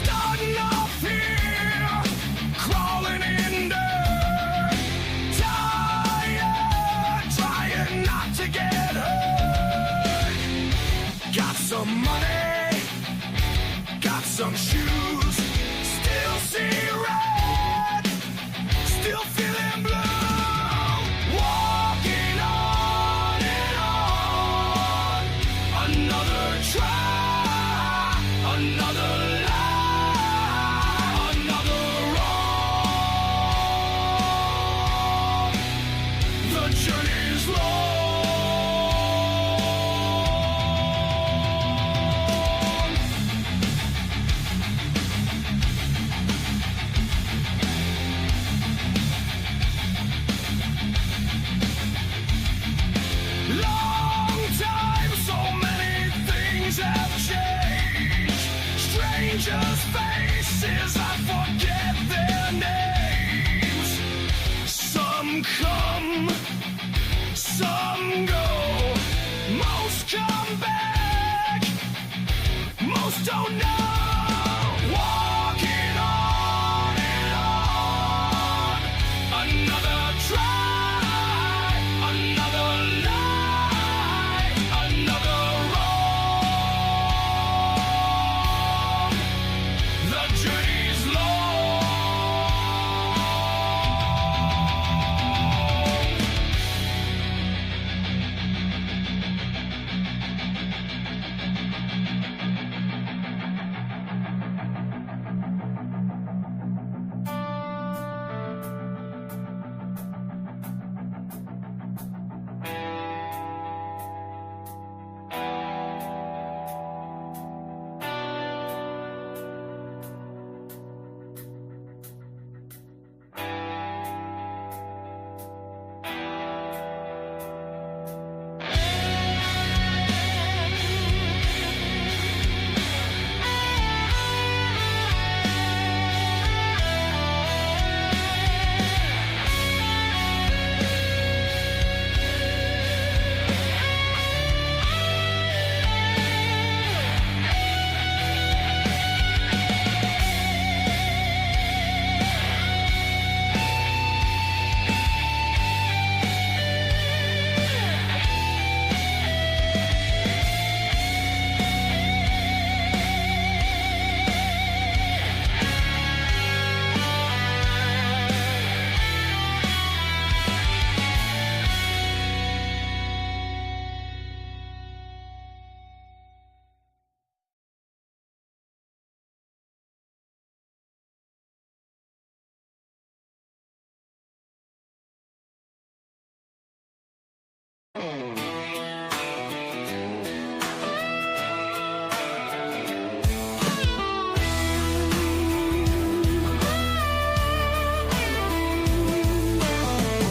Starting off here, crawling in dirt, tired, trying not to get hurt. Got some money, got some shoes, still see red, still feeling blue. Walking on and on, another try, another lie, another wrong. The journey's long. Long time, so many things have changed. Strangers' faces, I forget their names. Some come, some go. Most come back, most don't know. Walking on and on, another try, another lie, another wrong. The journey's long.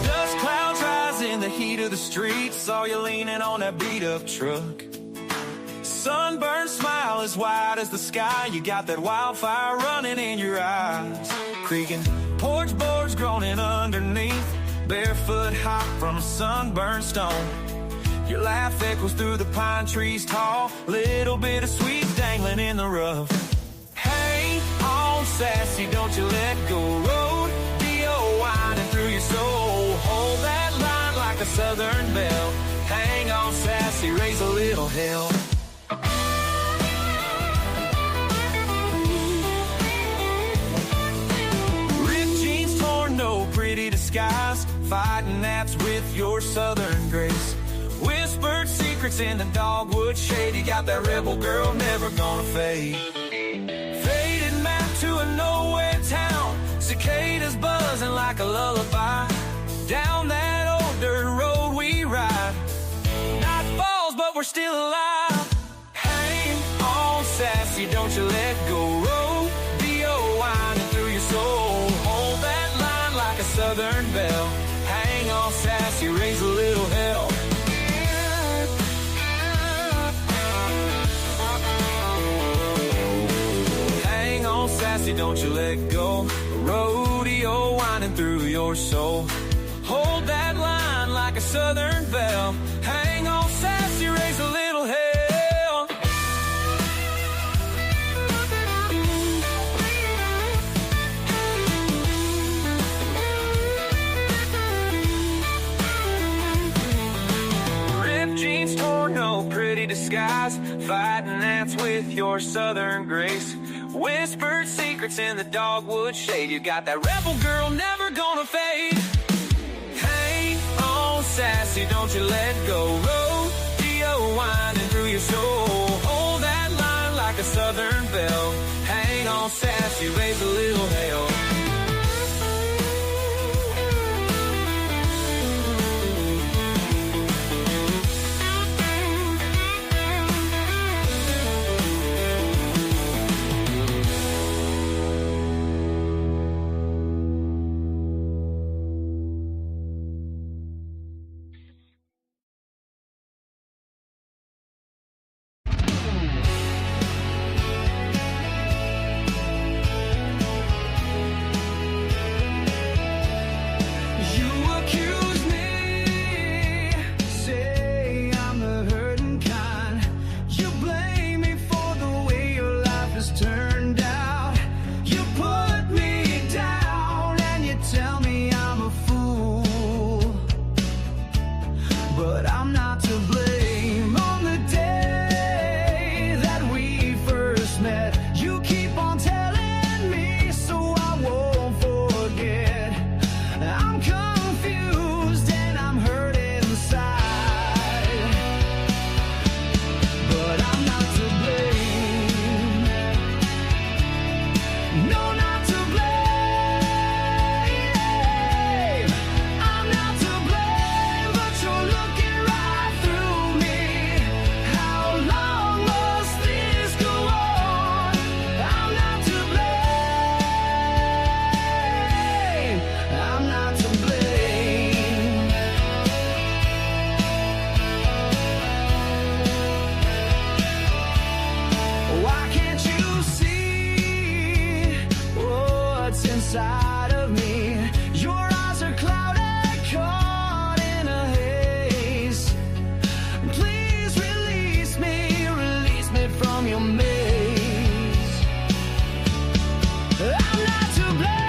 Dust clouds rise in the heat of the street. Saw you leaning on that beat-up truck. Sunburned smile as wide as the sky. You got that wildfire running in your eyes. Creaking porch boards groaning underneath. Barefoot hop from a sunburned stone. Your laugh echoes through the pine trees tall. Little bit of sweet dangling in the rough. Hang on, sassy, don't you let go. Rodeo winding through your soul. Hold that line like a southern belle. Hang on, sassy, raise a little hell. Ripped jeans torn, no pretty disguise. Fighting naps with your southern grace. Whispered secrets in the dogwood shade. You got that rebel girl, never gonna fade. Faded map to a nowhere town. Cicadas buzzing like a lullaby. Down that old dirt road we ride. Night falls, but we're still alive. Hang on, sassy, don't you let go. Rodeo winding through your soul. Hold that line like a southern belle. Hang on, sassy, raise a little hell. Hang on, sassy, don't you let go. Rodeo winding through your soul. Hold that line like a southern belle. Hang on sassy, raise a little hell. Ripped jeans, torn, no pretty disguise. Fighting that's with your southern grace. Whispered secrets in the dogwood shade. You got that rebel girl, never gonna fade. Hang on sassy, don't you let go. Rodeo winding through your soul. Hold that line like a southern belle. Hang on sassy, raise a little hell. Inside of me, your eyes are clouded, caught in a haze. Please release me from your maze. I'm not to blame.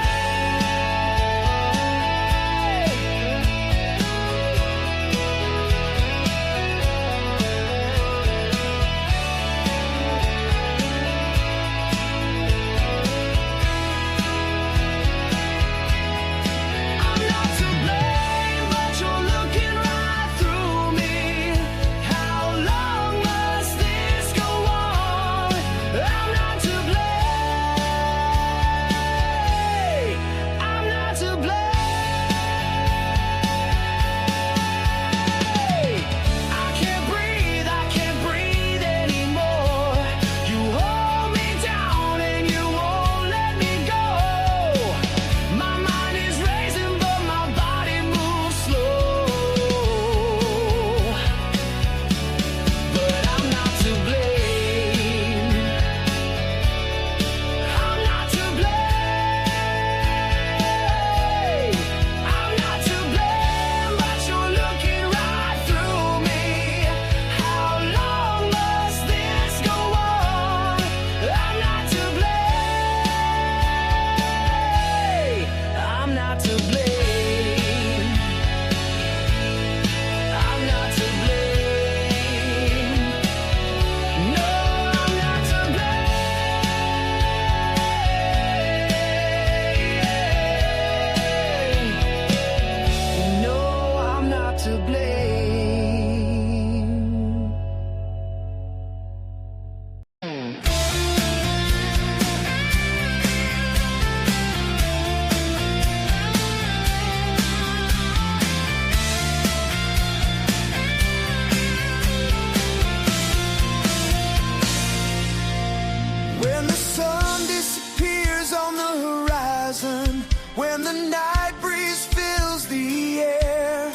When the night breeze fills the air,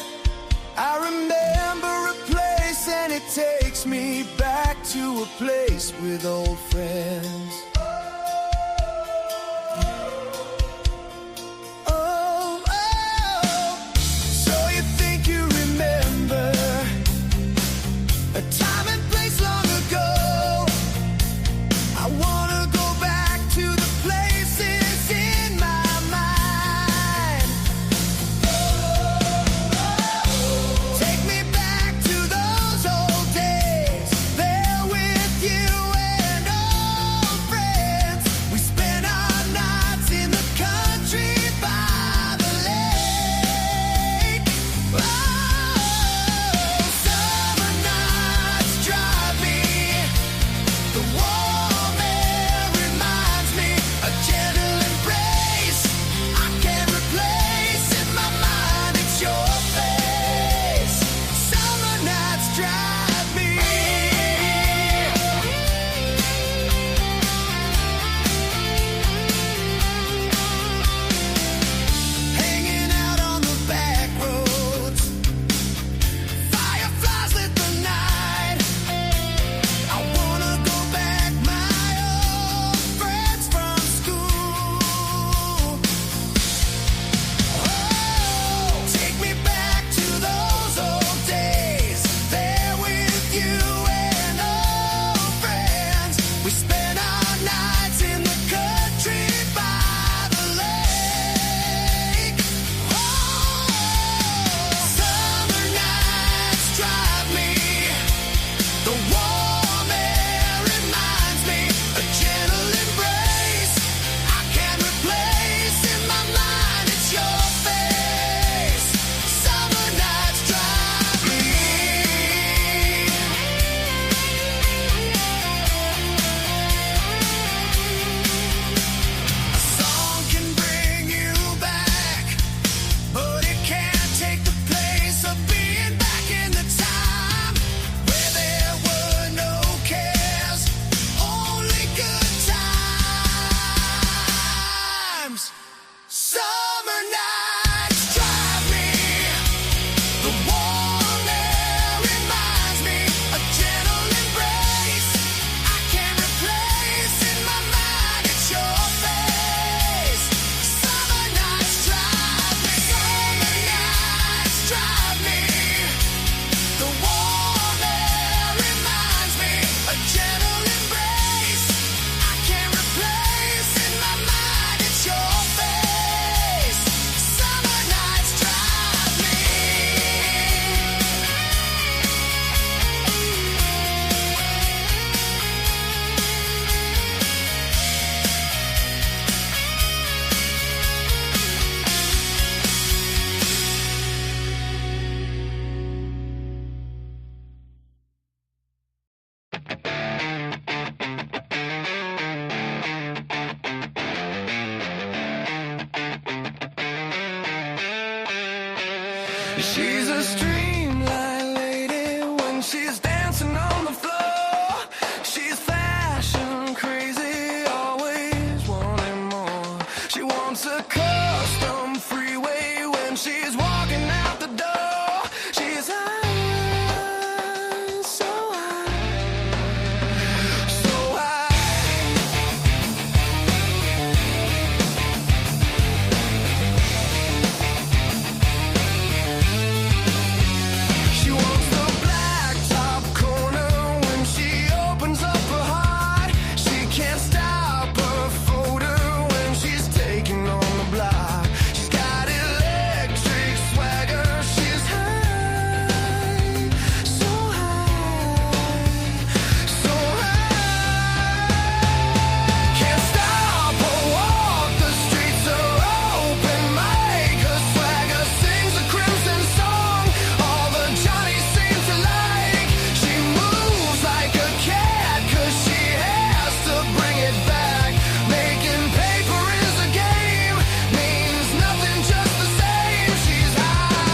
I remember a place and it takes me back to a place with old friends. Oh, oh, She's a streamline lady when she's dancing on the floor. She's fashion crazy, always wanting more. She wants a custom freeway when she's walking out the door. She's high, so high, so high. She wants the blacktop corner when she opens up her heart. She can't stop her photo when she's taking on the block. She's got electric swagger. She's high, so high, so high. Can't stop her walk. The streets are open mic. Her swagger sings a crimson song. All the Johnnies seem to like. She moves like a cat 'cause she has to bring it back. Making paper is a game. Means nothing, just the same. She's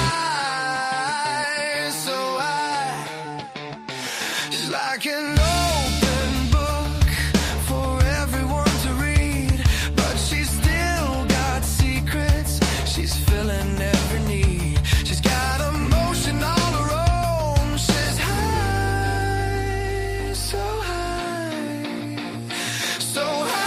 high, so high. She's like an open book for everyone to read, but she's still got secrets. She's filling every need. She's got emotion all her own. She's high, so high, so high.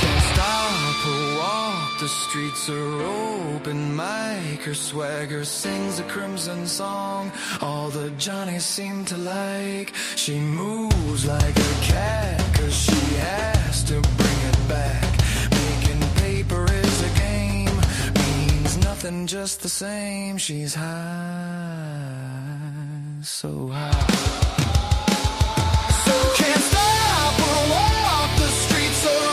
Can't stop her walk. The streets are open mic. Her swagger sings a crimson song. All the Johnnies seem to like. She moves like a cat 'cause she has to bring it back. Making paper is a game. Means nothing, just the same. She's high, so high. Can't stop her walk. The streets are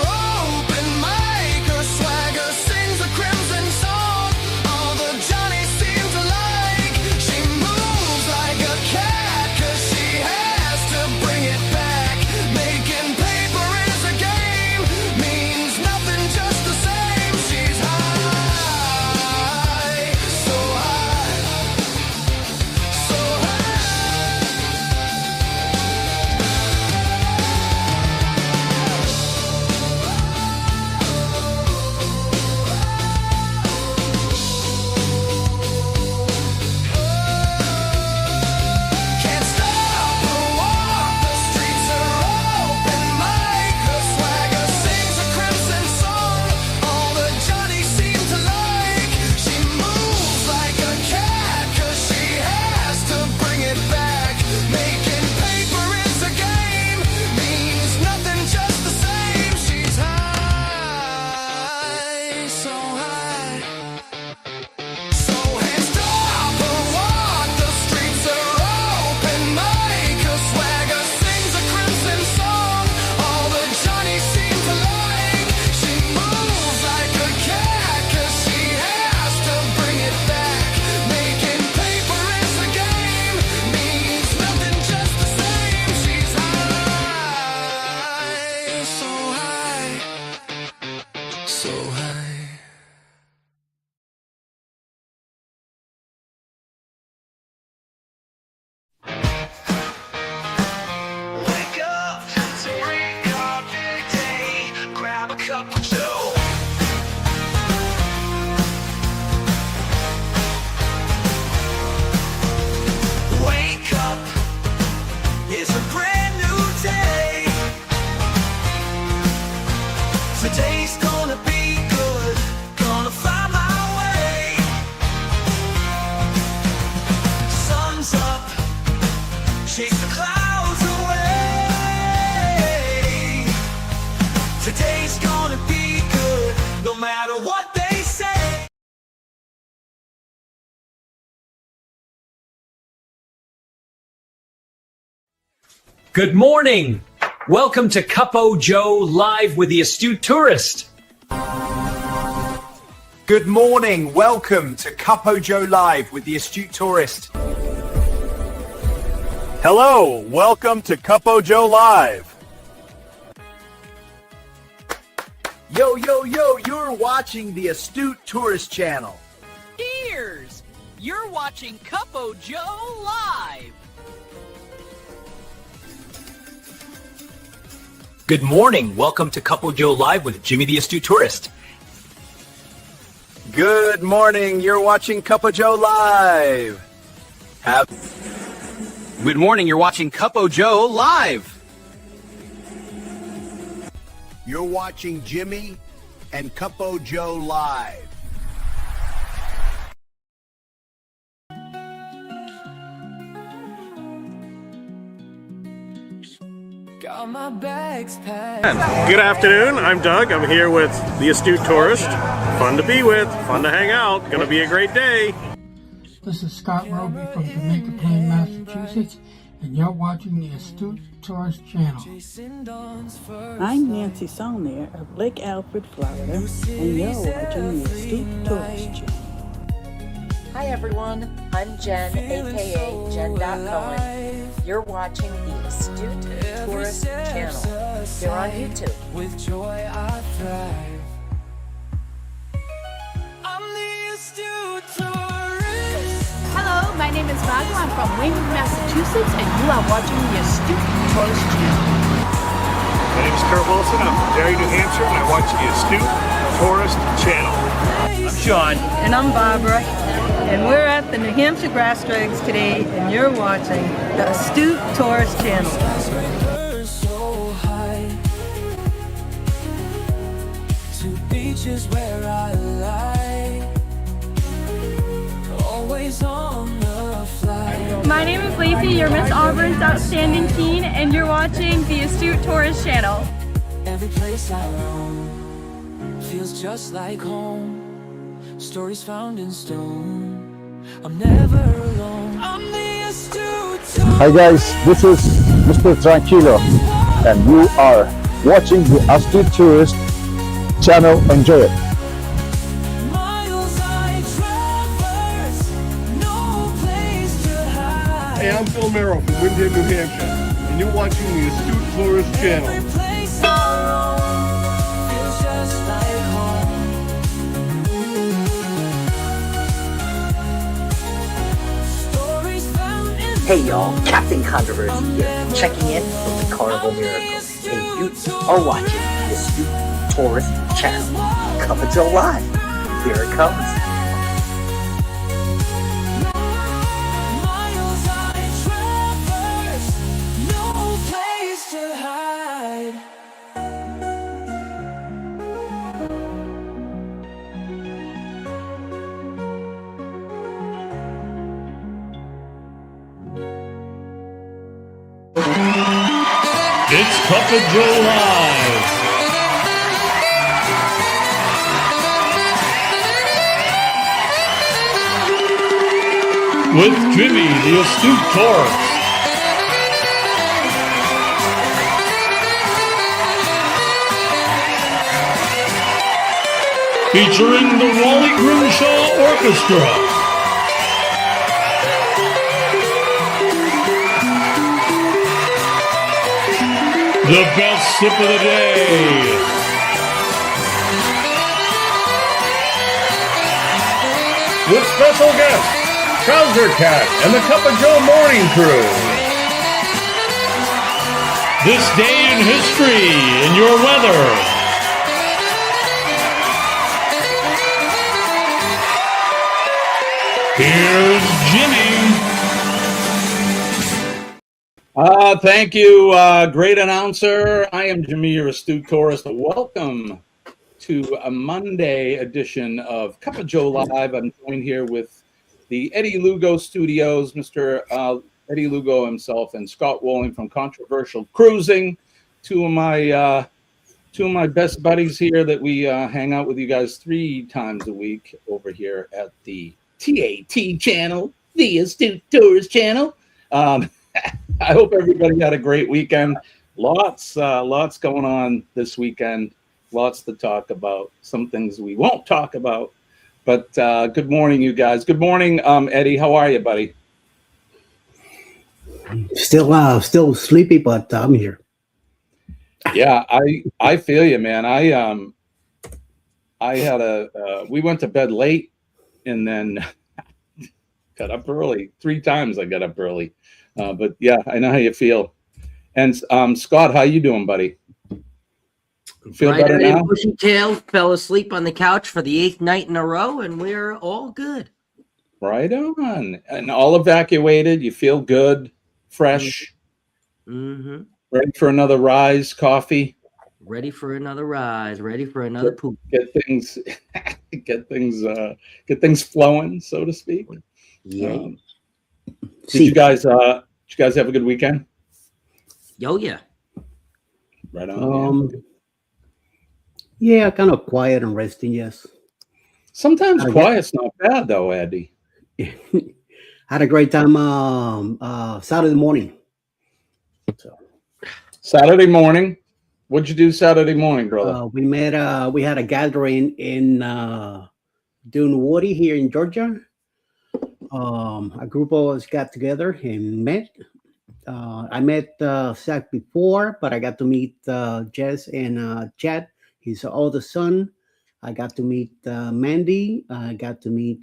open mic. Her swagger sings a crimson song. All the Johnnies seem to like. She moves like a cat 'cause she has to bring it back. Making paper is a game. Means nothing, just the same. She's high, so high, so high. Good morning. Welcome to Cuppo Joe Live with the Astute Tourist. Good morning. Welcome to Cuppo Joe Live with the Astute Tourist. Hello. Welcome to Cuppo Joe Live. Yo, yo, yo, you're watching the Astute Tourist channel. Ears! You're watching Cuppo Joe Live. Good morning. Welcome to Cuppo Joe Live with Jimmy the Astute Tourist. Good morning. You're watching Cuppo Joe Live. Good morning. You're watching Cuppo Joe Live. You're watching Jimmy and Cuppo Joe Live. Got my bags packed. Good afternoon. I'm Doug. I'm here with the Astute Tourist. Fun to be with. Fun to hang out. Gonna be a great day. This is Scott Roby from Jamaica Plain, Massachusetts, and you're watching the Astute Tourist channel. I'm Nancy Saulnier of Lake Alfred, Florida, and you're watching the Astute Tourist channel. Hi everyone, I'm Jen, aka Jen.Cohen. You're watching the Astute Tourist channel. You're on YouTube. With joy I thrive. I'm the Astute Tourist. Hello, my name is Margo. I'm from Weymouth, Massachusetts, and you are watching the Astute Tourist channel. My name is Kurt Wilson. I'm from Derry, New Hampshire, and I watch the Astute Tourist channel. I'm Sean. And I'm Barbara. And we're at the New Hampshire Grass Drags today, and you're watching the Astute Tourist channel. So high to beaches where I lie, always on the fly. My name is Lacey, your Miss Auburn's outstanding teen, and you're watching the Astute Tourist channel. Every place I roam feels just like home. Stories found in stone. I'm never alone. I'm the Astute Tourist. Hi guys, this is Mr. Tranquilo, and you are watching the Astute Tourist channel. Enjoy it. Miles I traverse, no place to hide. Hey, I'm Phil Merrill from Windham, New Hampshire, and you're watching the Astute Tourist channel. Every place I roam feels just like home. Hey y'all, Captain Controversy here, checking in from the Carnival Miracle. And you are watching the Astute Tourist channel. Cuppo Joe Live. Here it comes. Miles I traverse, no place to hide. It's Cuppo Joe Live. With Jimmy, the Astute Tourist. Featuring the Wally Grimshaw Orchestra. The best sip of the day. With special guests, Trouser Cat and the Cuppo Joe Morning Crew. This day in history in your weather. Here's Jimmy. Thank you, great announcer. I am Jimmy, your Astute Tourist. Welcome to a Monday edition of Cuppo Joe Live. I'm joined here with the Eddie Lugo Studios, Mr. Eddie Lugo himself, and Scott Walling from Controversial Cruising. Two of my best buddies here that we hang out with you guys 3 times a week over here at the TAT channel, the Astute Tourist channel. I hope everybody had a great weekend. Lots going on this weekend. Lots to talk about. Some things we won't talk about. But good morning, you guys. Good morning, Eddie. How are you, buddy? Still sleepy, but I'm here. Yeah, I feel you, man. I had we went to bed late and then got up early. 3 times I got up early. But yeah, I know how you feel. And Scott, how you doing, buddy? Feel better now? Bushy tail fell asleep on the couch for the 8th night in a row, and we're all good. Right on. And all evacuated. You feel good, fresh. Mm-hmm. Ready for another rise, coffee. Ready for another rise. Ready for another poop. Get things flowing, so to speak. Yeah. Did you guys have a good weekend? Oh yeah. Right on. Yeah, kind of quiet and resting. Yes. Sometimes quiet's not bad though, Eddie. Had a great time. Saturday morning. Saturday morning. What'd you do Saturday morning, brother? We met. We had a gathering in Dunwoody here in Georgia. A group of us got together and met. I met Zach before, but I got to meet Jess and Chad, his oldest son. I got to meet Mandy. I got to meet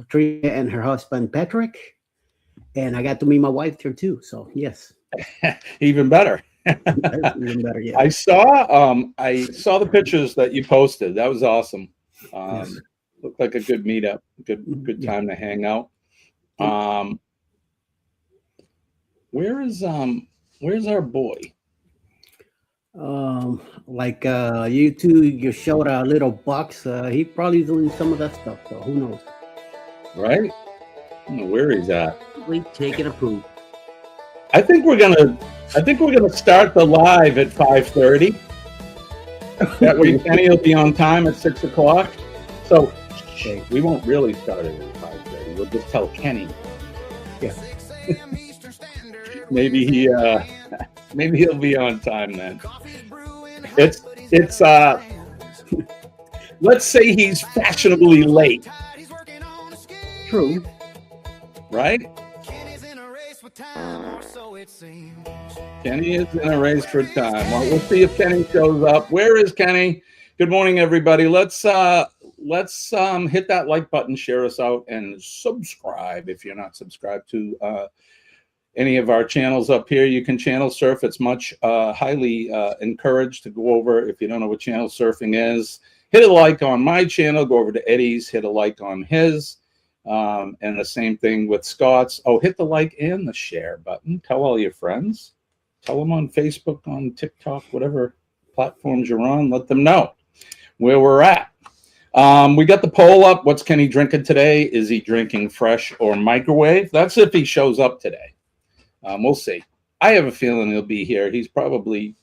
Tria and her husband Patrick, and I got to meet my wife there too. So yes, even better. Even better. Yeah. I saw the pictures that you posted. That was awesome. Yes. Looked like a good meetup. Good time to hang out. Where's our boy? You two, you showed a little box. He probably doing some of that stuff, so who knows? Right? I don't know where he's at. We taking a poop. I think we're gonna start the live at 5:30. That way Kenny will be on time at 6 o'clock. So we won't really start it at 5:30. We'll just tell Kenny. Yeah. Maybe he'll be on time then. It's let's say he's fashionably late. True. Right? Kenny is in a race for time. Well, we'll see if Kenny shows up. Where is Kenny? Good morning, everybody. Let's hit that like button, share us out, and subscribe if you're not subscribed to any of our channels up here. You can channel surf. It's much highly encouraged to go over. If you don't know what channel surfing is, hit a like on my channel. Go over to Eddie's, hit a like on his. And the same thing with Scott's. Oh, hit the like and the share button. Tell all your friends. Tell them on Facebook, on TikTok, whatever platforms you're on. Let them know where we're at. We got the poll up. What's Kenny drinking today? Is he drinking fresh or microwave? That's if he shows up today. We'll see. I have a feeling he'll be here. He's probably,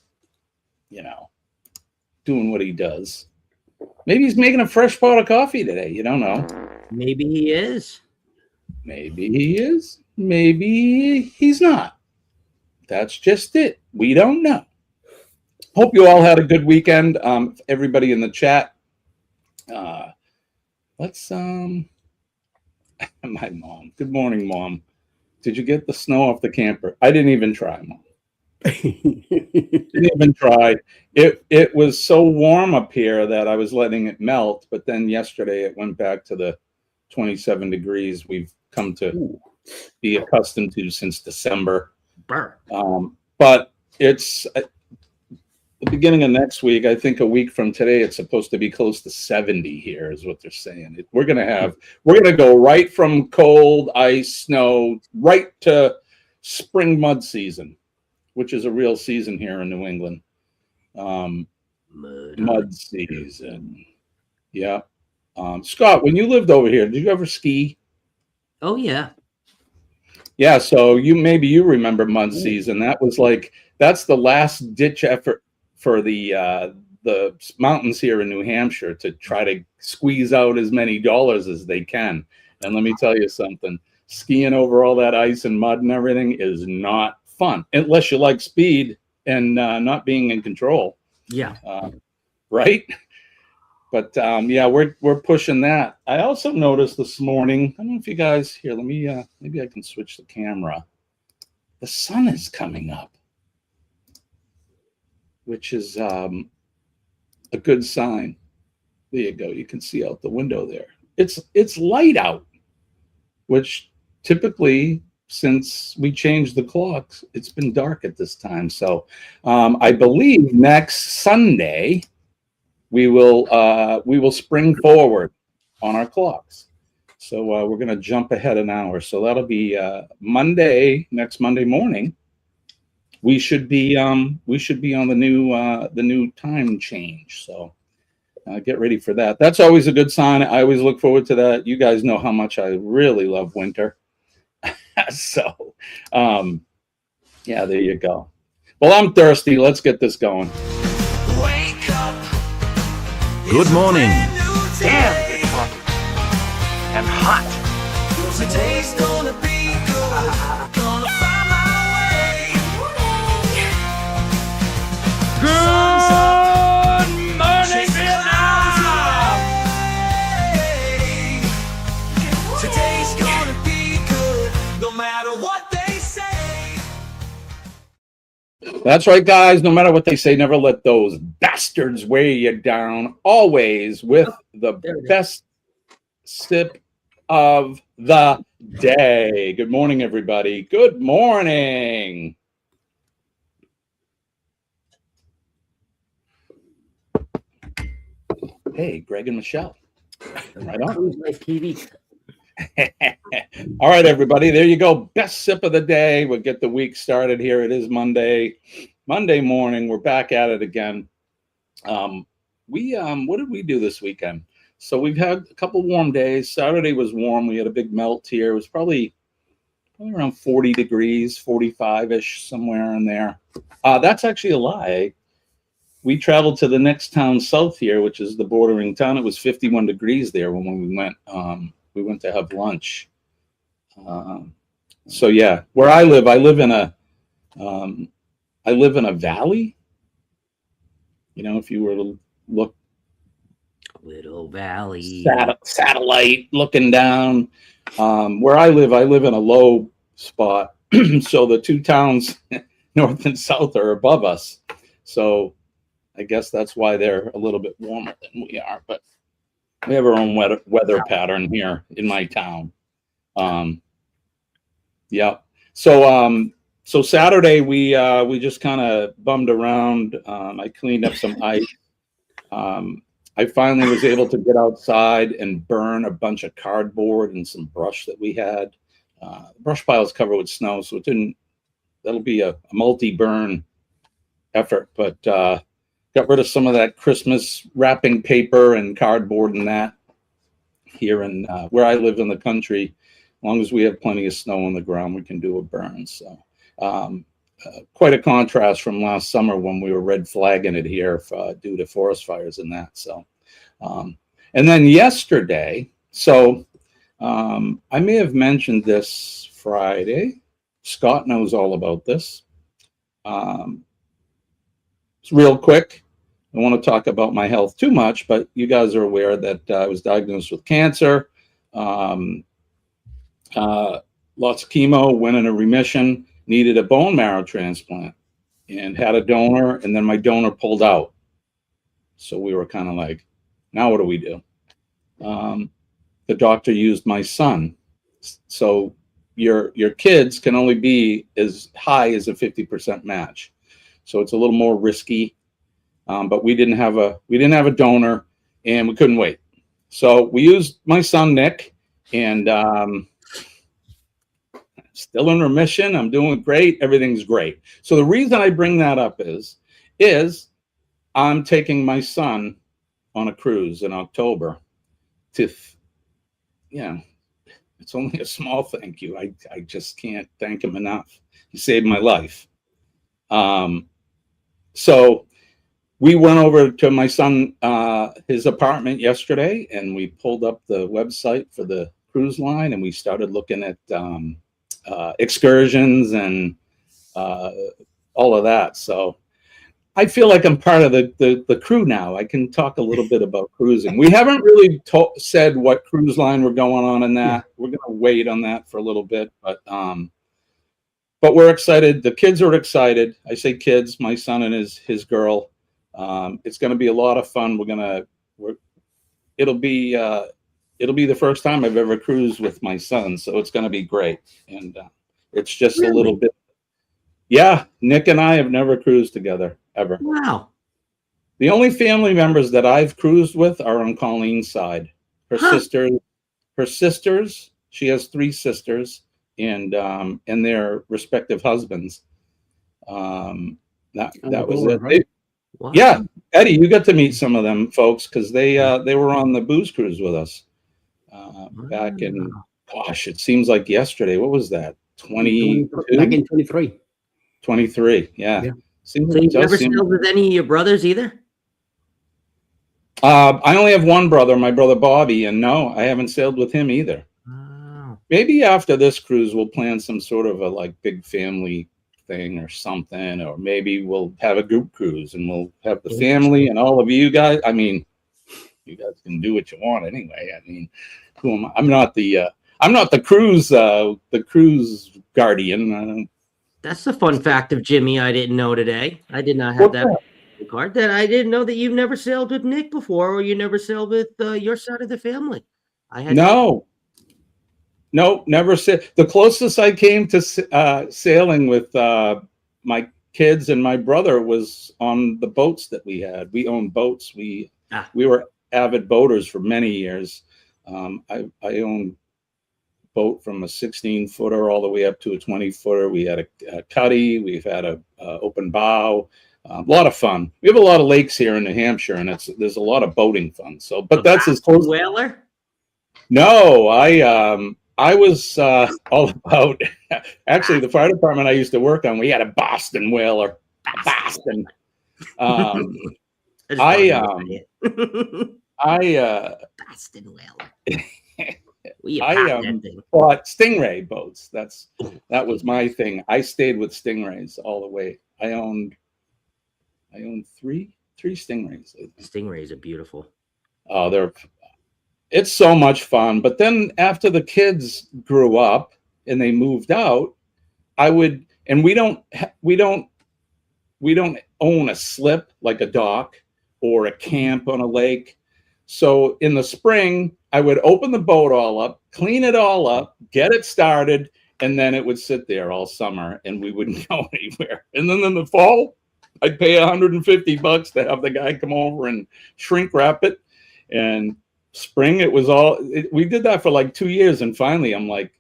doing what he does. Maybe he's making a fresh pot of coffee today. You don't know. Maybe he is. Maybe he is. Maybe he's not. That's just it. We don't know. Hope you all had a good weekend. Everybody in the chat. Let's my mom. Good morning, Mom. Did you get the snow off the camper? I didn't even try, Mom. Didn't even try. It was so warm up here that I was letting it melt, but then yesterday it went back to the 27 degrees we've come to be accustomed to since December. But it's the beginning of next week. I think a week from today, it's supposed to be close to 70 here is what they're saying. We're going to go right from cold, ice, snow, right to spring mud season, which is a real season here in New England. Mud season. Yeah. Scott, when you lived over here, did you ever ski? Oh yeah. Yeah, so you remember mud season. That's the last ditch effort for the mountains here in New Hampshire to try to squeeze out as many dollars as they can. And let me tell you something. skiing over all that ice and mud and everything is not fun unless you like speed and not being in control. Yeah. Right. But yeah, we're pushing that. I also noticed this morning, I don't know if you guys here, let me maybe I can switch the camera. The sun is coming up, which is a good sign. There you go. You can see out the window there. It's light out, which typically since we changed the clocks, it's been dark at this time. So I believe next Sunday we will spring forward on our clocks. So we're going to jump ahead an hour. So that'll be next Monday morning. We should be on the new time change. So get ready for that. That's always a good sign. I always look forward to that. You guys know how much I really love winter. So yeah, there you go. Well, I'm thirsty. Let's get this going. Wake up. Good morning. Damn, it's hot. And hot. Today's gonna be good. Gonna find my way. Good morning, Vietnam. Today's gonna be good. No matter what they say. That's right, guys. No matter what they say, never let those bastards weigh you down. Always with the best sip of the day. Good morning, everybody. Good morning. Hey, Greg and Michelle. Right on. TV. All right, everybody. There you go. Best sip of the day. We'll get the week started here. It is Monday morning. We're back at it again. What did we do this weekend? So we've had a couple warm days. Saturday was warm. We had a big melt here. It was probably around 40 degrees, 45-ish, somewhere in there. That's actually a lie. We traveled to the next town south here, which is the bordering town. It was 51 degrees there when we went. We went to have lunch. So yeah, where I live in a valley. You know, if you were to look, Little valley. Satellite looking down. Where I live in a low spot. So the two towns, north and south, are above us. So I guess that's why they're a little bit warmer than we are. But we have our own weather pattern here in my town. Yeah. So Saturday we just kind of bummed around. I cleaned up some ice. I finally was able to get outside and burn a bunch of cardboard and some brush that we had. The brush pile is covered with snow, so that'll be a multi-burn effort, but got rid of some of that Christmas wrapping paper and cardboard and that here in where I live in the country. As long as we have plenty of snow on the ground, we can do a burn. So quite a contrast from last summer when we were red flagging it here due to forest fires and that. So, and then yesterday, so I may have mentioned this Friday. Scott knows all about this. Real quick, I want to talk about my health too much, but you guys are aware that I was diagnosed with cancer. Lots of chemo, went into remission, needed a bone marrow transplant, and had a donor, and then my donor pulled out. So we were kind of like, now what do we do? The doctor used my son. So your kids can only be as high as a 50% match. So it's a little more risky. But we didn't have a donor, and we couldn't wait. So we used my son Nick, and still in remission. I'm doing great. Everything's great. So the reason I bring that up is I'm taking my son on a cruise in October to, it's only a small thank you. I just can't thank him enough. He saved my life. So we went over to my son, his apartment yesterday, and we pulled up the website for the cruise line, and we started looking at excursions and all of that. So I feel like I'm part of the crew now. I can talk a little bit about cruising. We haven't really said what cruise line we're going on in that. We're going to wait on that for a little bit, but we're excited. The kids are excited. I say kids, my son and his girl. It's going to be a lot of fun. It'll be the first time I've ever cruised with my son, so it's going to be great. And it's just a little bit. Yeah, Nick and I have never cruised together ever. Wow. The only family members that I've cruised with are on Colleen's side. Her sisters. She has 3 sisters, and their respective husbands. That was it. Right? Wow. Yeah, Eddie, you got to meet some of them folks because they were on the booze cruise with us back in. Gosh, it seems like yesterday. What was that? 22? Back in 23. 23. Yeah. So you've never sailed with any of your brothers either? I only have one brother, my brother Bobby, and no, I haven't sailed with him either. Wow. Maybe after this cruise, we'll plan some sort of a like big family thing or something, or maybe we'll have a group cruise and we'll have the family and all of you guys. I mean, you guys can do what you want anyway. I mean, who am I? I'm not the cruise guardian. That's a fun fact of Jimmy I didn't know today. I did not have that card. That I didn't know that you've never sailed with Nick before, or you never sailed with your side of the family. No, never said. The closest I came to sailing with my kids and my brother was on the boats that we had. We owned boats. We were avid boaters for many years. I owned boat from a 16-footer all the way up to a 20-footer. We had a cuddy. We've had a open bow. A lot of fun. We have a lot of lakes here in New Hampshire, and there's a lot of boating fun. So, but that's as close. Whaler? No, I was all about. Actually, the fire department I used to work on, we had a Boston whaler. Boston. Boston whaler. I bought Stingray boats. That was my thing. I stayed with Stingrays all the way. I owned three Stingrays. Stingrays are beautiful. Oh, it's so much fun. But then after the kids grew up and they moved out, we don't own a slip like a dock or a camp on a lake. So in the spring, I would open the boat all up, clean it all up, get it started, and then it would sit there all summer and we wouldn't go anywhere. And then in the fall, I'd pay $150 to have the guy come over and shrink wrap it. And spring, we did that for like 2 years. And finally, I'm like,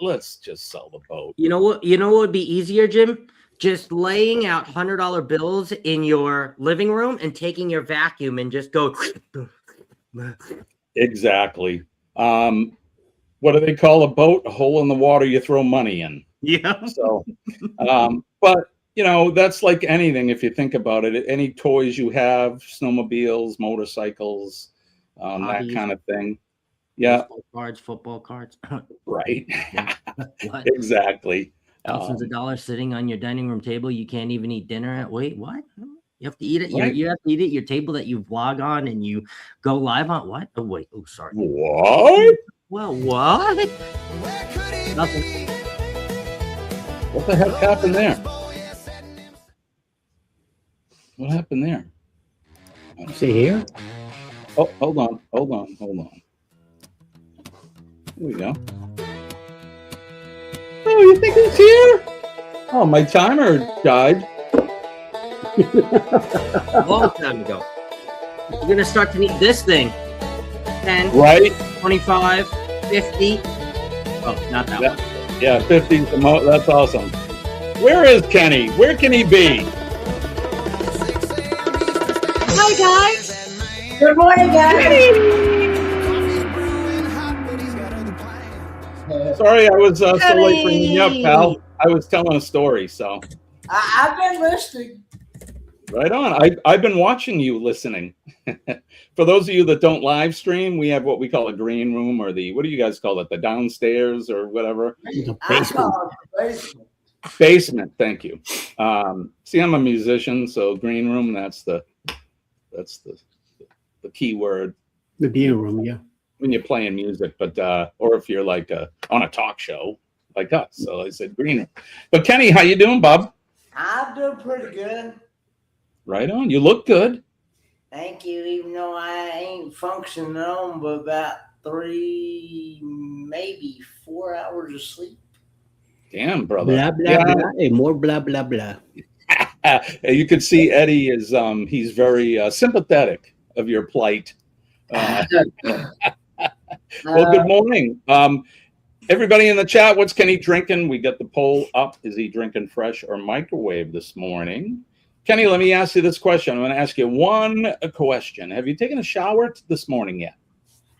let's just sell the boat. You know what would be easier, Jim? Just laying out $100 bills in your living room and taking your vacuum and just go. Exactly. What do they call a boat? A hole in the water you throw money in. Yeah. So, but that's like anything. If you think about it, any toys you have, snowmobiles, motorcycles, that kind of thing. Yeah. Football cards. Right. Exactly. Thousands of dollars sitting on your dining room table. You can't even eat dinner at. Wait, what? You have to eat it. Right. You have to eat it. Your table that you vlog on and you go live on. What? Oh wait. Oh, sorry. What? Well, what? Nothing. What the heck happened there? What happened there? See here? Oh, hold on. Here we go. Oh, you think it's here? Oh, my timer died. A long time ago. You're going to start to need this thing. 10, right? 25, 50. Oh, not that one. Yeah, 50 is the most. That's awesome. Where is Kenny? Where can he be? Hi, guys. Good morning, guys. Sorry, I was so late bringing you up, pal. I was telling a story, so. I've been listening. Right on. I've been watching you listening. For those of you that don't live stream, we have what we call a green room, or what do you guys call it? The downstairs or whatever? The I call it the basement. Basement. Thank you. See, I'm a musician, so green room, that's the key word. The green room, yeah. When you're playing music, but or if you're like on a talk show like us. So I said green room. But Kenny, how you doing, Bob? I'm doing pretty good. Right on. You look good. Thank you, even though I ain't functioning on but about 3, maybe 4 hours of sleep. Damn, brother. Blah, blah, blah. And more blah, blah, blah. You can see Eddie is he's very sympathetic of your plight. Well, good morning. Everybody in the chat, what's Kenny drinking? We got the poll up. Is he drinking fresh or microwave this morning? Kenny, let me ask you this question. I'm going to ask you one question. Have you taken a shower this morning yet?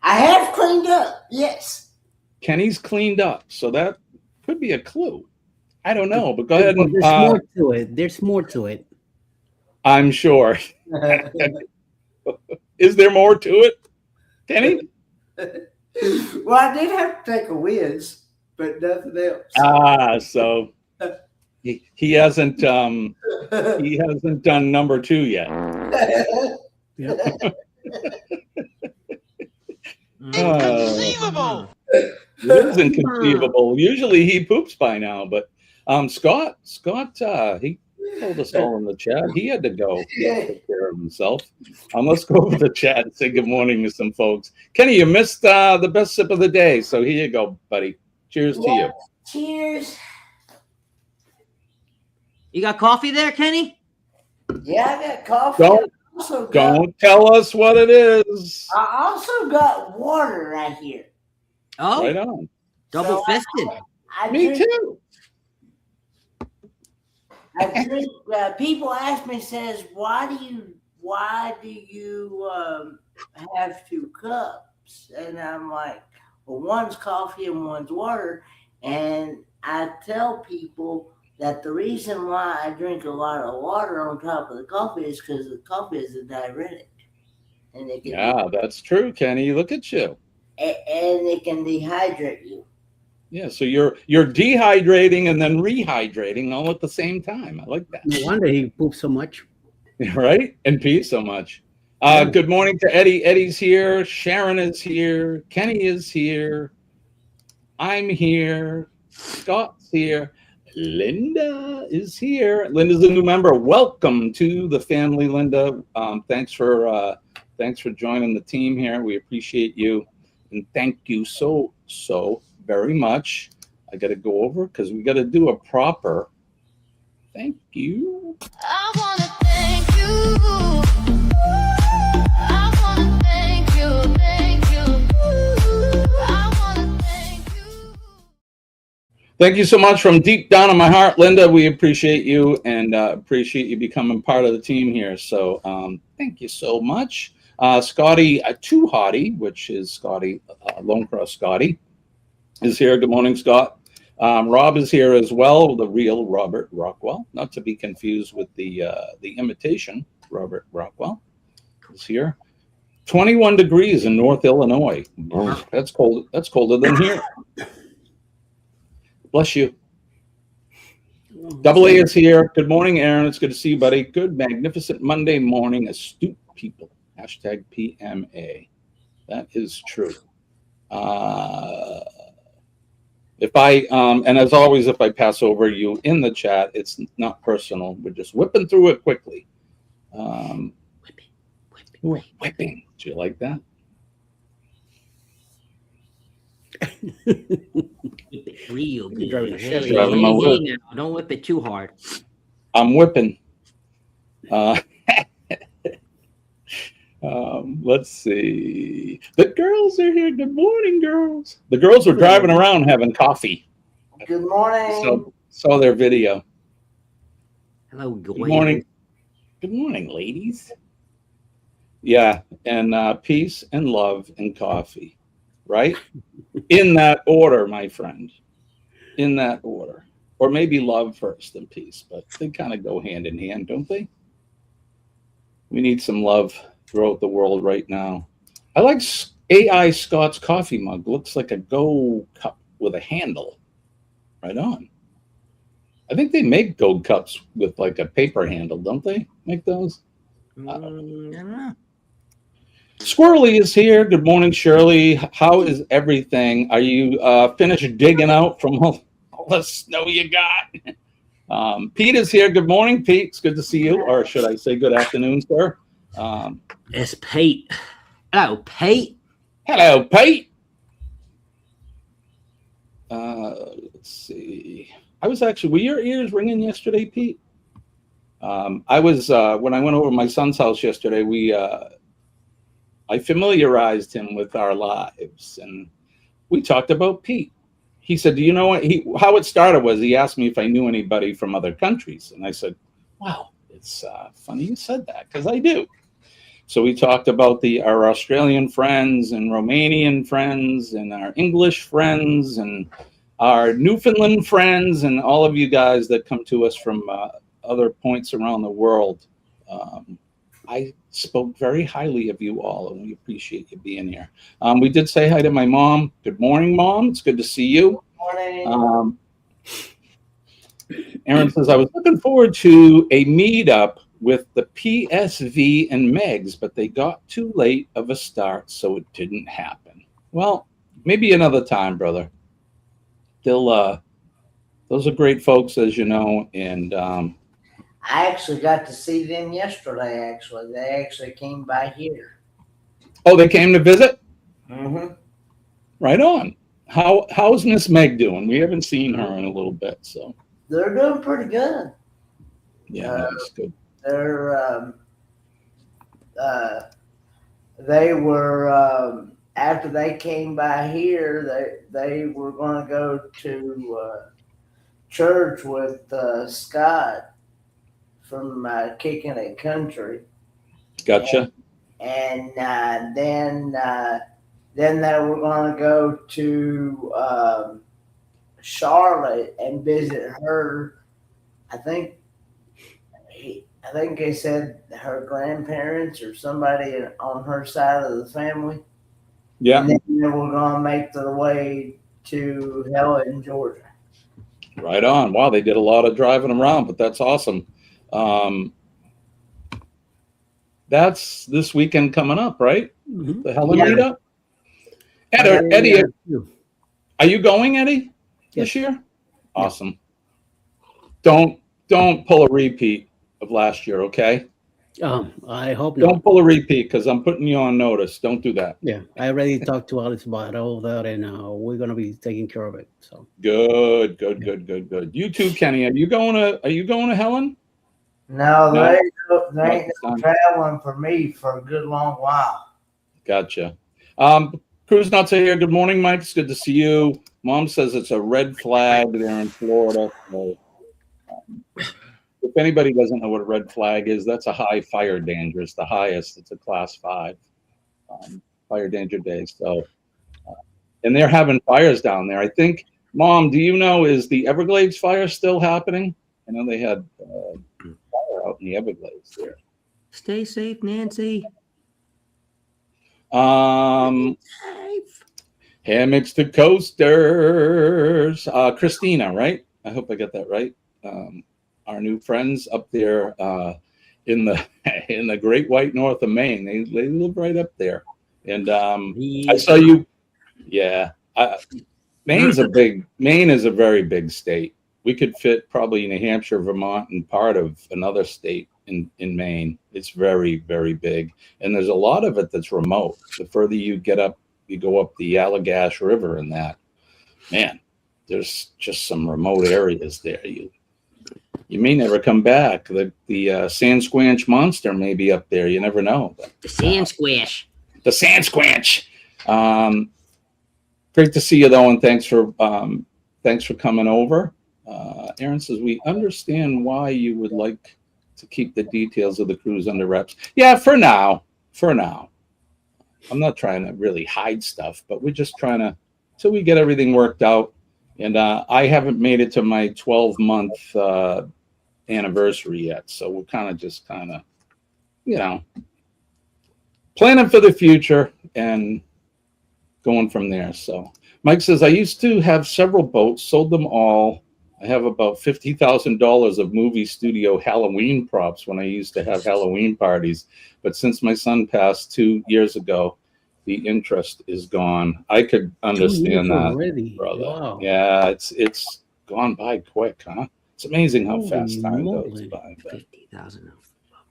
I have cleaned up, yes. Kenny's cleaned up, so that could be a clue. I don't know, but go ahead and... There's more to it. There's more to it. I'm sure. Is there more to it, Kenny? Well, I did have to take a whiz, but nothing else. So he hasn't done number 2 yet. Inconceivable. It is inconceivable. Usually he poops by now, but Scott, he told us all in the chat he had to go take care of himself. Let's go over the chat and say good morning to some folks. Kenny, you missed the best sip of the day, so here you go, buddy. Cheers to you. Cheers. You got coffee there, Kenny? Yeah, I got coffee. Don't tell us what it is. I also got water right here. Oh, right on. Double fisted. Me too. I drink. People ask me, says, why do you have 2 cups? And I'm like, well, one's coffee and one's water. And I tell people that the reason why I drink a lot of water on top of the coffee is because the coffee is a diuretic. And it can that's true, Kenny. Look at you. And it can dehydrate you. Yeah, so you're dehydrating and then rehydrating all at the same time. I like that. No wonder he poops so much. Right? And pees so much. Good morning to Eddie. Eddie's here. Sharon is here. Kenny is here. I'm here. Scott's here. Linda is here. Linda's a new member. Welcome to the family, Linda. Thanks for joining the team here. We appreciate you, and thank you so very much. I got to go over because we got to do a proper thank you. I want to thank you. I want to thank you. Thank you. I want to thank you. Thank you so much from deep down in my heart, Linda. We appreciate you and appreciate you becoming part of the team here. So thank you so much. Scotty Too Hottie, which is Scotty, Lone Cross Scotty, is here. Good morning, Scott. Rob is here as well, the real Robert Rockwell, not to be confused with the imitation Robert Rockwell is here. 21 degrees in North Illinois. That's cold. That's colder than here. Bless you. Double A is here. Good morning, Aaron. It's good to see you, buddy. Good, magnificent Monday morning, astute people. Hashtag PMA. That is true. If I, and as always, if I pass over you in the chat, it's not personal. We're just whipping through it quickly. Whipping. Do you like that? Real good. Driving my whip. Now. Don't whip it too hard. I'm whipping. Let's see. The girls are here. Good morning, girls. The girls were driving around having coffee. Good morning. So saw their video. Hello, good morning. Good morning, ladies. Yeah, and peace and love and coffee, right? In that order, my friend. In that order. Or maybe love first and peace, but they kind of go hand in hand, don't they? We need some love throughout the world right now. I like AI Scott's coffee mug. Looks like a Go cup with a handle. Right on. I think they make Go cups with like a paper handle, don't they? Make those? I don't know. Squirrely is here. Good morning, Shirley. How is everything? Are you finished digging out from all the snow you got? Pete is here. Good morning, Pete. It's good to see you. Or should I say good afternoon, sir? It's Pete. Hello, Pete. Hello, Pete. Let's see. I was actually, were your ears ringing yesterday, Pete? I was, when I went over to my son's house yesterday, I familiarized him with our lives, and we talked about Pete. He said, do you know what, how it started was he asked me if I knew anybody from other countries. And I said, wow, it's funny you said that, because I do. So we talked about our Australian friends and Romanian friends and our English friends and our Newfoundland friends and all of you guys that come to us from other points around the world. I spoke very highly of you all, and we appreciate you being here. We did say hi to my mom. Good morning, Mom. It's good to see you. Good morning. Aaron says, I was looking forward to a meetup with the PSV and Megs, but they got too late of a start, so it didn't happen. Well, maybe another time, brother. Those are great folks, as you know, and I actually got to see them yesterday, actually. They actually came by here. Oh, they came to visit? Mm-hmm. Right on. How's Miss Meg doing? We haven't seen her in a little bit, so. They're doing pretty good. Yeah, that's good. They were, after they came by here, they were going to go to church with Scott from Kicking It Country. Gotcha. And then they were going to go to Charlotte and visit her. I think they said her grandparents or somebody on her side of the family. Yeah. And then they were going to make their way to Helen, Georgia. Right on. Wow, they did a lot of driving around, but that's awesome. That's this weekend coming up, right? Mm-hmm. The Helen meetup. Eddie, are you going, Eddie, this year? Awesome. Don't pull a repeat of last year, okay? I hope not. Don't pull a repeat, because I'm putting you on notice. Don't do that. Yeah, I already talked to Alice about all that, and we're gonna be taking care of it. So good. You too, Kenny. Are you going to Helen? No, they ain't traveling for me for a good long while. Gotcha. Cruz Nuts here. Good morning, Mike. It's good to see you. Mom says it's a red flag there in Florida. So, if anybody doesn't know what a red flag is, that's a high fire danger. It's the highest. It's a class 5 fire danger day. So, and they're having fires down there. I think, Mom, do you know, is the Everglades fire still happening? I know they had fire out in the Everglades there. Stay safe, Nancy. Hammocks to coasters. Christina, right? I hope I got that right. Our new friends up there in the Great White North of Maine. They live right up there. And I saw you. Yeah, Maine is a very big state. We could fit probably New Hampshire, Vermont, and part of another state in Maine. It's very, very big. And there's a lot of it that's remote. The further you get up, you go up the Allagash River and that, man, there's just some remote areas there. You may never come back. The Sasquatch monster may be up there. You never know. But, the Sasquatch. The Sasquatch. Great to see you though, and thanks for coming over. Aaron says we understand why you would like to keep the details of the cruise under wraps. Yeah, for now. I'm not trying to really hide stuff, but we're just trying to till we get everything worked out. And I haven't made it to my 12-month anniversary yet, so we're kind of you know, planning for the future and going from there. So Mike says, I used to have several boats, sold them all. I have about $50,000 of movie studio Halloween props when I used to have Halloween parties. But since my son passed 2 years ago, the interest is gone. I could understand that, already. brother. Wow. Yeah, it's gone by quick, huh? It's amazing how fast time goes by. 50,000 of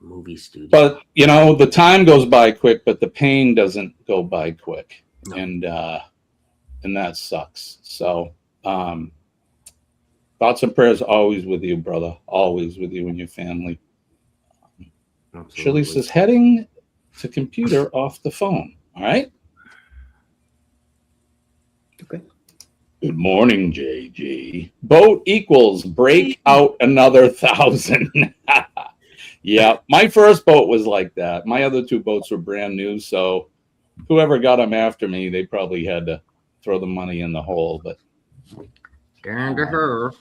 movie studio. But you know, the time goes by quick, but the pain doesn't go by quick, and that sucks. So, thoughts and prayers always with you, brother. Always with you and your family. Shirley says, heading to computer off the phone. All right. Okay. Good morning, JG. Boat equals break out another 1,000. Yeah, my first boat was like that. My other 2 boats were brand new, so whoever got them after me, they probably had to throw the money in the hole. But darn to her,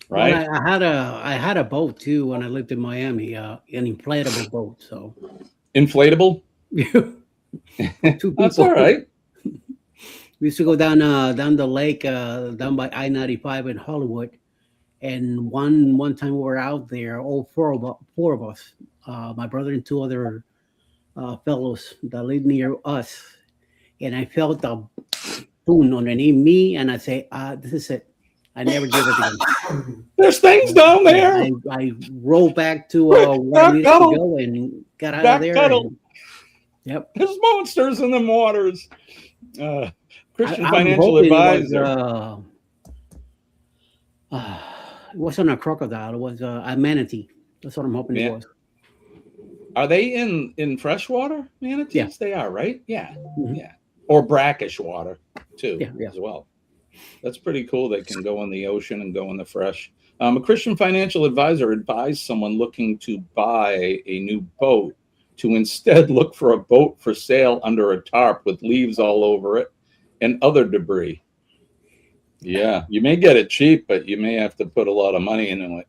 right? Well, I had a boat too when I lived in Miami, an inflatable boat. So inflatable. That's all right. We used to go down the lake, down by I-95 in Hollywood, and one time we were out there, all four of us, my brother and 2 other fellows that lived near us, and I felt a boom underneath me, and I say, "This is it. I never did it again." There's things down there. I rolled back to where I needed to go and got out of there. And, yep. There's monsters in the waters. Christian I'm Financial hoping Advisor. It wasn't a crocodile. It was a manatee. That's what I'm hoping it was. Are they in freshwater manatees? Yeah. They are, right? Yeah. Mhm. Yeah. Or brackish water too, Yeah. as well. That's pretty cool. They can go in the ocean and go in the fresh. A Christian Financial Advisor advised someone looking to buy a new boat to instead look for a boat for sale under a tarp with leaves all over it and other debris. Yeah, you may get it cheap, but you may have to put a lot of money into it.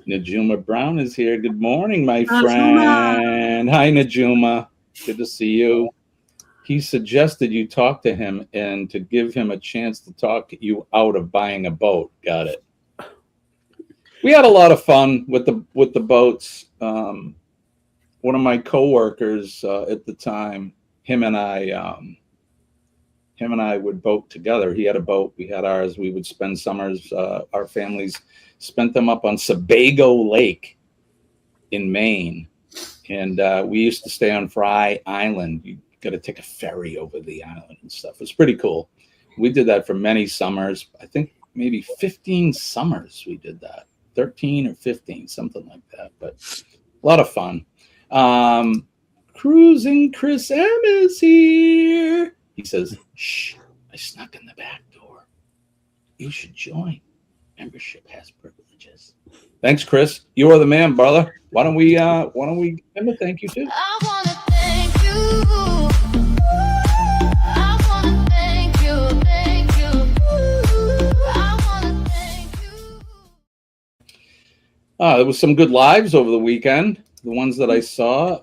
Najuma Brown is here. Good morning, my friend. Hi, Najuma. Good to see you. He suggested you talk to him and to give him a chance to talk you out of buying a boat. Got it. We had a lot of fun with the boats. One of my coworkers at the time, him and I would boat together. He had a boat, we had ours. We would spend summers. Our families spent them up on Sebago Lake in Maine, and we used to stay on Fry Island. You got to take a ferry over the island and stuff. It's pretty cool. We did that for many summers. I think maybe 15 summers we did that. 13 or 15, something like that. But a lot of fun. Cruising Chris M is here. He says, "Shh, I snuck in the back door. You should join. Membership has privileges." Thanks, Chris. You are the man, brother. Why don't we give him a thank you too? I wanna thank you. I wanna thank you, thank you. I wanna thank you. There was some good lives over the weekend. The ones that I saw.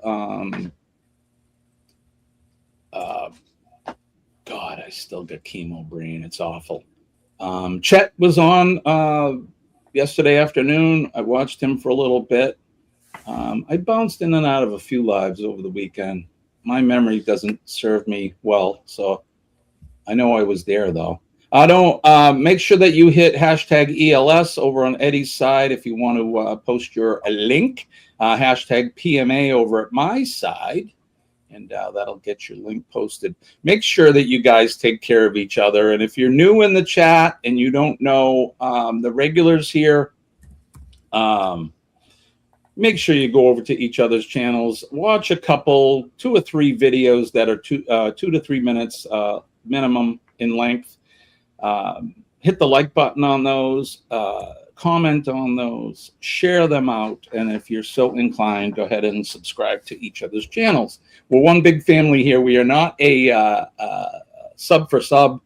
God, I still got chemo brain. It's awful. Chet was on yesterday afternoon. I watched him for a little bit. I bounced in and out of a few lives over the weekend. My memory doesn't serve me well, so I know I was there, though. Make sure that you hit hashtag ELS over on Eddie's side if you want to post your link. Hashtag PMA over at my side, and that'll get your link posted. Make sure that you guys take care of each other. And if you're new in the chat and you don't know the regulars here, make sure you go over to each other's channels. Watch a couple, 2 or 3 videos that are 2 to 3 minutes minimum in length. Hit the like button on those. Comment on those, share them out, and if you're so inclined, go ahead and subscribe to each other's channels. We're one big family here. We are not a sub for sub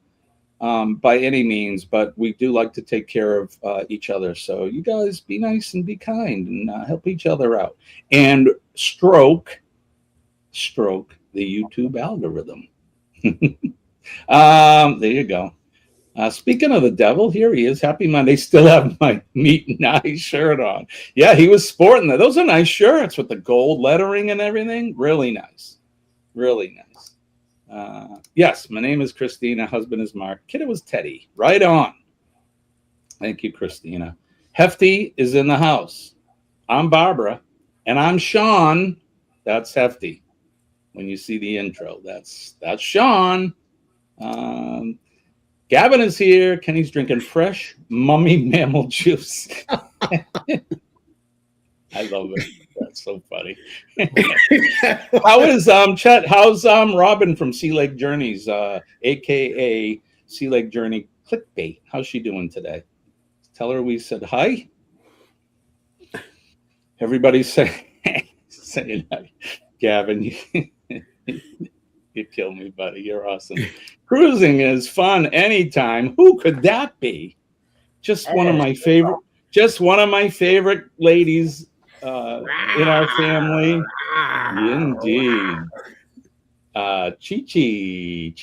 by any means, but we do like to take care of each other. So you guys be nice and be kind and help each other out. And stroke the YouTube algorithm. There you go. Speaking of the devil, here he is. Happy Monday. Still have my meat and eye shirt on. Yeah, he was sporting that. Those are nice shirts with the gold lettering and everything. Really nice. Really nice. Yes, my name is Christina. Husband is Mark. Kiddo was Teddy. Right on. Thank you, Christina. Hefty is in the house. I'm Barbara. And I'm Sean. That's Hefty. When you see the intro, that's Sean. Gavin is here. Kenny's drinking fresh mummy mammal juice. I love it. That's so funny. How is Chet? How's Robin from Sea Lake Journeys, aka Sea Lake Journey Clickbait? How's she doing today? Tell her we said hi. Everybody's saying hi. Gavin, you kill me, buddy. You're awesome. Cruising is fun anytime. Who could that be? Just one of my favorite. Just one of my favorite ladies in our family. Indeed. Chi-Chi's.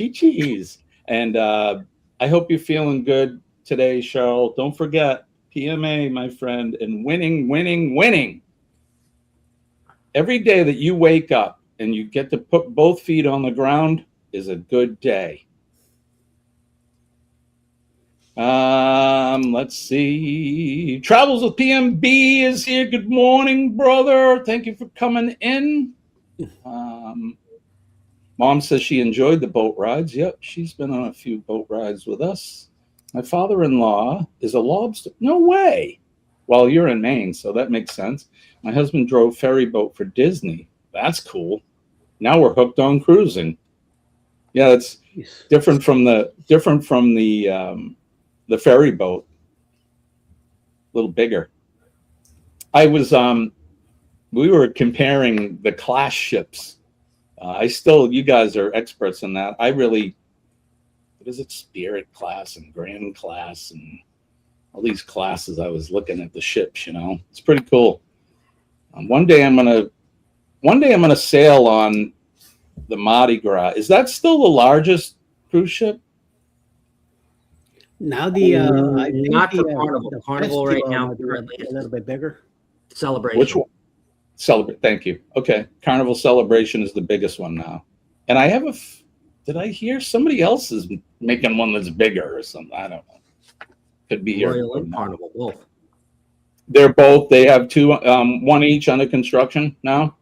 And I hope you're feeling good today, Cheryl. Don't forget PMA, my friend, and winning. Every day that you wake up and you get to put both feet on the ground is a good day. Let's see. Travels with PMB is here. Good morning, brother. Thank you for coming in. Mom says she enjoyed the boat rides. Yep, she's been on a few boat rides with us. My father-in-law is a lobster. No way. Well, you're in Maine, so that makes sense. My husband drove ferry boat for Disney. That's cool. Now we're hooked on cruising. Yeah, it's different from the ferry boat. A little bigger. We were comparing the class ships. You guys are experts in that. What is it? Spirit class and Grand class and all these classes. I was looking at the ships, it's pretty cool. One day I'm gonna sail on the Mardi Gras. Is that still the largest cruise ship? Now not the Carnival. The Carnival right now currently a little bit bigger. Celebration. Which one? Celebrate. Thank you. Okay, Carnival Celebration is the biggest one now. And I have did I hear somebody else is making one that's bigger or something? I don't know. Could be Royal and Carnival both. They have two, one each under construction now.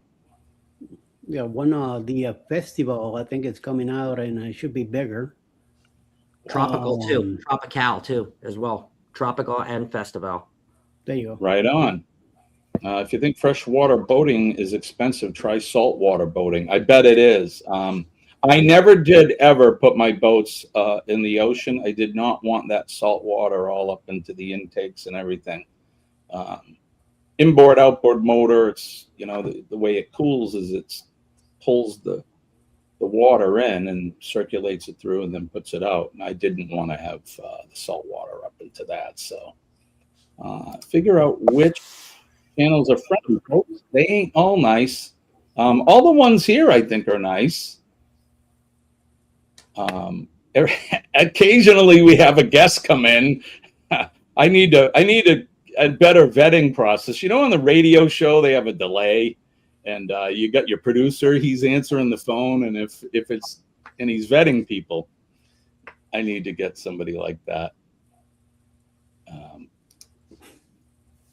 Yeah, one the festival, I think it's coming out and it should be bigger. Tropical too. Tropical too as well. Tropical and Festival. There you go. Right on. If you think freshwater boating is expensive, try saltwater boating. I bet it is. I never did ever put my boats in the ocean. I did not want that salt water all up into the intakes and everything. Inboard, outboard motor, it's, the way it cools is it pulls the water in and circulates it through and then puts it out. And I didn't want to have the salt water up into that. So figure out which channels are friendly, folks. They ain't all nice. All the ones here I think are nice. Occasionally we have a guest come in. I need a better vetting process. On the radio show they have a delay, and you got your producer. He's answering the phone, and if he's vetting people, I need to get somebody like that.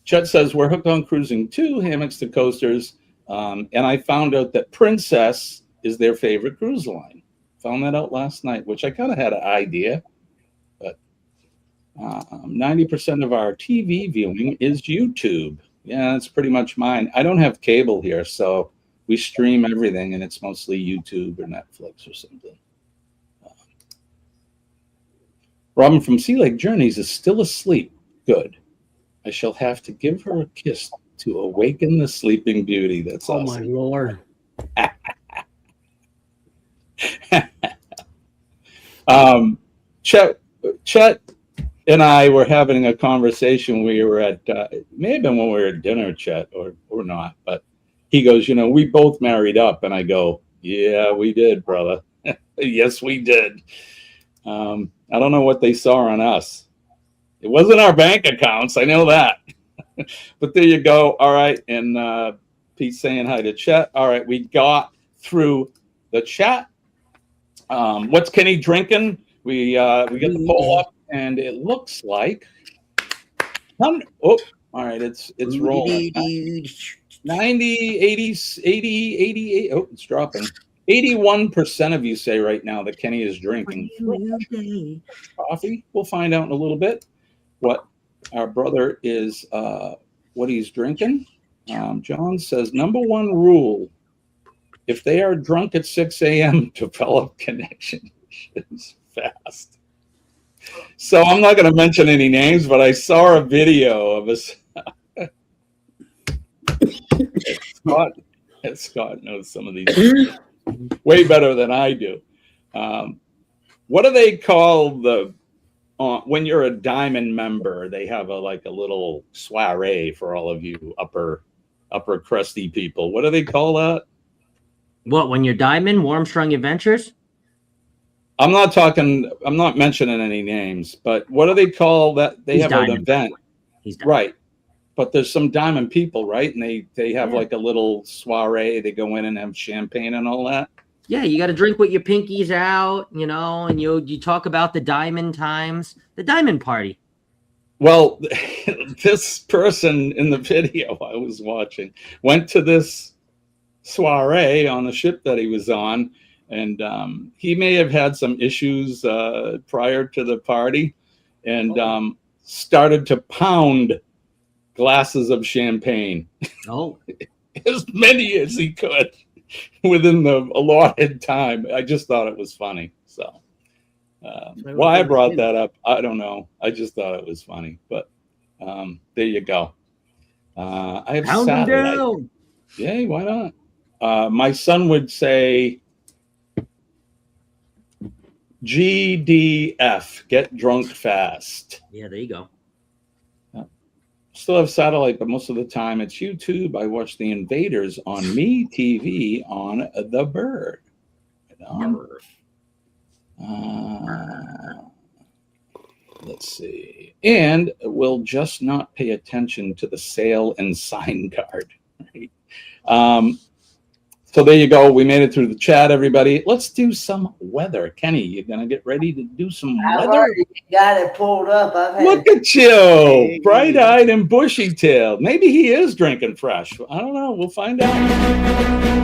Chet says we're hooked on cruising too, hammocks to coasters, and I found out that Princess is their favorite cruise line. Found that out last night, which I kind of had an idea, but 90% of our TV viewing is YouTube. Yeah, that's pretty much mine. I don't have cable here, so we stream everything, and it's mostly YouTube or Netflix or something. Robin from Sea Lake Journeys is still asleep. Good. I shall have to give her a kiss to awaken the sleeping beauty. That's awesome. Oh, my Lord. Chet, Chet and I were having a conversation. We were at, it may have been when we were at dinner, Chet, or not. But he goes, you know, we both married up. And I go, yeah, we did, brother. Yes, we did. I don't know what they saw on us. It wasn't our bank accounts. I know that. But there you go. All right. And Pete's saying hi to Chet. All right. We got through the chat. What's Kenny drinking? We got the poll up, and it looks like all right, it's rolling. 90, 80, 88. Oh, it's dropping. 81% of you say right now that Kenny is drinking coffee. We'll find out in a little bit what our brother is, what he's drinking. John says, number one rule, if they are drunk at 6 a.m., develop connections fast. So I'm not going to mention any names, but I saw a video of us. Scott knows some of these way better than I do. What do they call the when you're a diamond member? They have a little soiree for all of you upper crusty people. What do they call that? What, when you're diamond? Warmstrong Adventures? I'm not mentioning any names, but what do they call that? They have an event. Right. But there's some diamond people, right? And they have like a little soiree. They go in and have champagne and all that. Yeah, you got to drink with your pinkies out, you know, and you talk about the diamond times, the diamond party. Well, this person in the video I was watching went to this soiree on the ship that he was on, and he may have had some issues prior to the party, and started to pound glasses of champagne. Oh, as many as he could within the allotted time. I just thought it was funny. So why I brought that up, I don't know. I just thought it was funny. But there you go. I have satellite. Yay, why not? My son would say GDF, get drunk fast. Yeah, there you go. Still have satellite, but most of the time it's YouTube. I watch The Invaders on MeTV on the Bird. Let's see. And we'll just not pay attention to the sale and sign card. Right? So there you go. We made it through the chat, everybody. Let's do some weather. Kenny, you going to get ready to do some I've weather? already got it pulled up. Look at you, bright-eyed and bushy-tailed. Maybe he is drinking fresh. I don't know. We'll find out.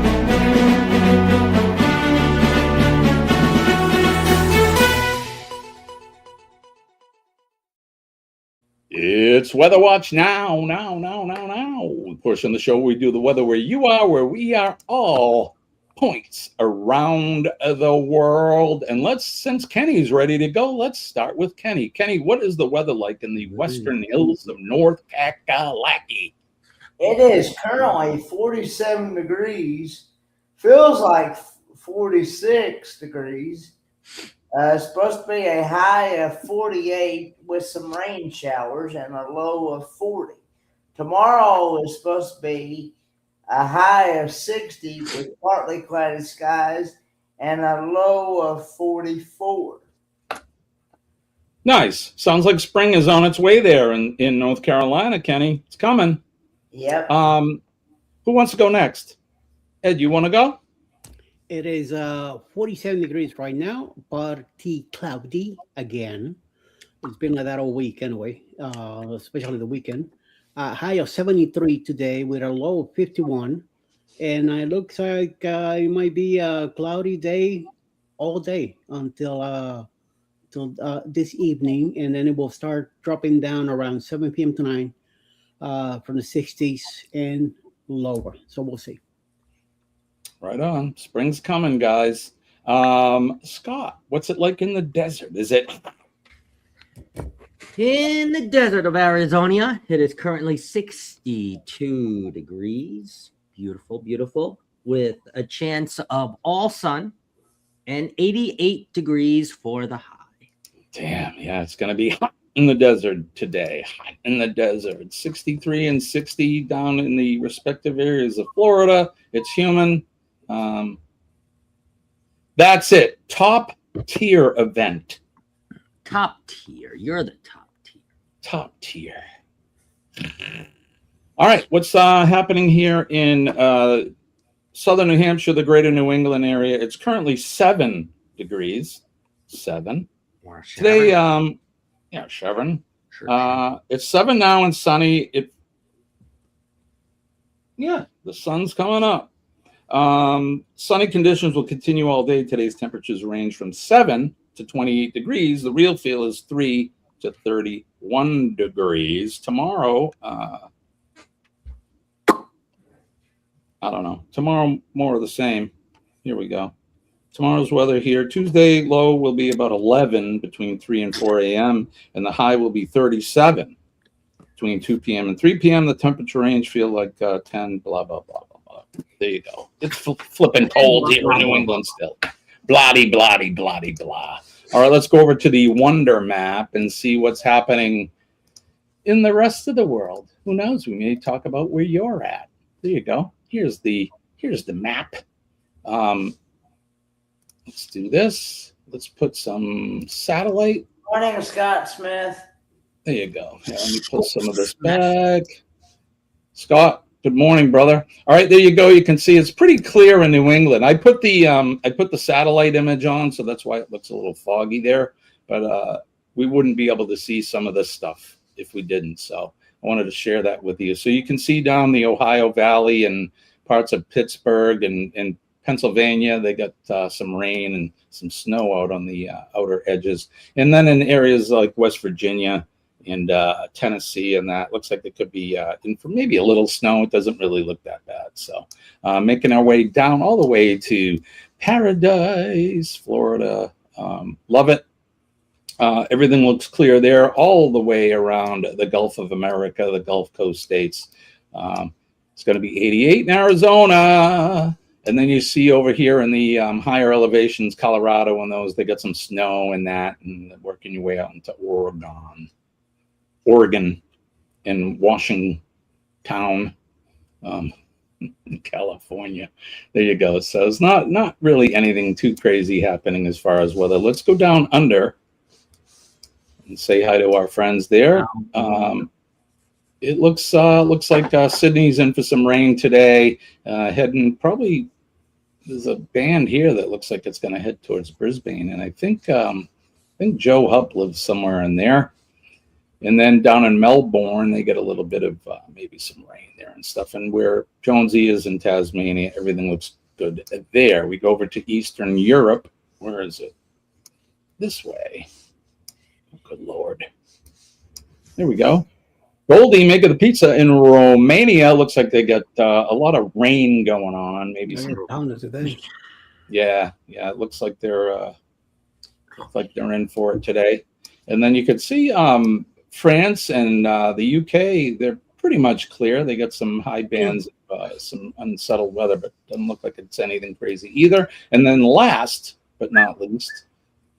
It's Weather Watch now. The portion of the show where we do the weather where you are, where we are, all points around the world. And since Kenny's ready to go, let's start with Kenny. Kenny, what is the weather like in the western hills of North Kakalaki? It is currently 47 degrees. Feels like 46 degrees. It's supposed to be a high of 48 with some rain showers and a low of 40. Tomorrow is supposed to be a high of 60 with partly cloudy skies and a low of 44. Nice. Sounds like spring is on its way there in North Carolina, Kenny. It's coming. Yep. Who wants to go next? Ed, you want to go? It is 47 degrees right now, but cloudy again. It's been like that all week anyway, especially the weekend. High of 73 today with a low of 51. And it looks like it might be a cloudy day all day until this evening. And then it will start dropping down around 7 p.m. tonight from the 60s and lower. So we'll see. Right on. Spring's coming, guys. Scott, what's it like in the desert? Is it... In the desert of Arizona, it is currently 62 degrees. Beautiful, beautiful. With a chance of all sun and 88 degrees for the high. Damn, yeah, it's going to be hot in the desert today. Hot in the desert. 63 and 60 down in the respective areas of Florida. It's humid. That's it. Top tier event. Top tier. You're the top tier. Top tier. All right, what's happening here in southern New Hampshire, the greater New England area? It's currently 7 degrees. 7. Today, Chevron. Sure. It's 7 now and sunny. The sun's coming up. Sunny conditions will continue all day. Today's temperatures range from 7 to 28 degrees. The real feel is 3 to 31 degrees. Tomorrow, I don't know. Tomorrow, more of the same. Here we go. Tomorrow's weather here. Tuesday low will be about 11 between 3 and 4 a.m. and the high will be 37 between 2 p.m. and 3 p.m. The temperature range feel like 10, blah, blah, blah, blah, blah. There you go. It's flipping cold here in New England still. Blah-de, blah-de, blah-de, blah. All right, let's go over to the Wonder Map and see what's happening in the rest of the world. Who knows? We may talk about where you're at. There you go. Here's the map. Let's do this. Let's put some satellite. Morning, Scott Smith. There you go. Yeah, let me put some of this back. Scott, good morning, brother. All right, there you go. You can see it's pretty clear in New England. I put the satellite image on, so that's why it looks a little foggy there. But we wouldn't be able to see some of this stuff if we didn't. So I wanted to share that with you. So you can see down the Ohio Valley and parts of Pittsburgh and Pennsylvania, they got some rain and some snow out on the outer edges. And then in areas like West Virginia and Tennessee, and that looks like it could be in for maybe a little snow. It doesn't really look that bad. So making our way down all the way to Paradise, Florida. Love it. Everything looks clear there all the way around the Gulf of America, the Gulf Coast states. It's going to be 88 in Arizona. And then you see over here in the higher elevations, Colorado and those, they got some snow and that, and working your way out into Oregon and Washington, California. There you go. So it's not really anything too crazy happening as far as weather. Let's go down under and say hi to our friends there. It looks like Sydney's in for some rain today. Heading probably, there's a band here that looks like it's going to head towards Brisbane, and I think Joe Hupp lives somewhere in there. And then down in Melbourne, they get a little bit of maybe some rain there and stuff. And where Jonesy is in Tasmania, everything looks good there. We go over to Eastern Europe. Where is it? This way. Oh, good Lord. There we go. Goldie, maker of the pizza in Romania, looks like they got a lot of rain going on. Maybe some. Yeah, it looks like they're in for it today. And then you could see France and the UK. They're pretty much clear. They got some high bands, some unsettled weather, but doesn't look like it's anything crazy either. And then last but not least,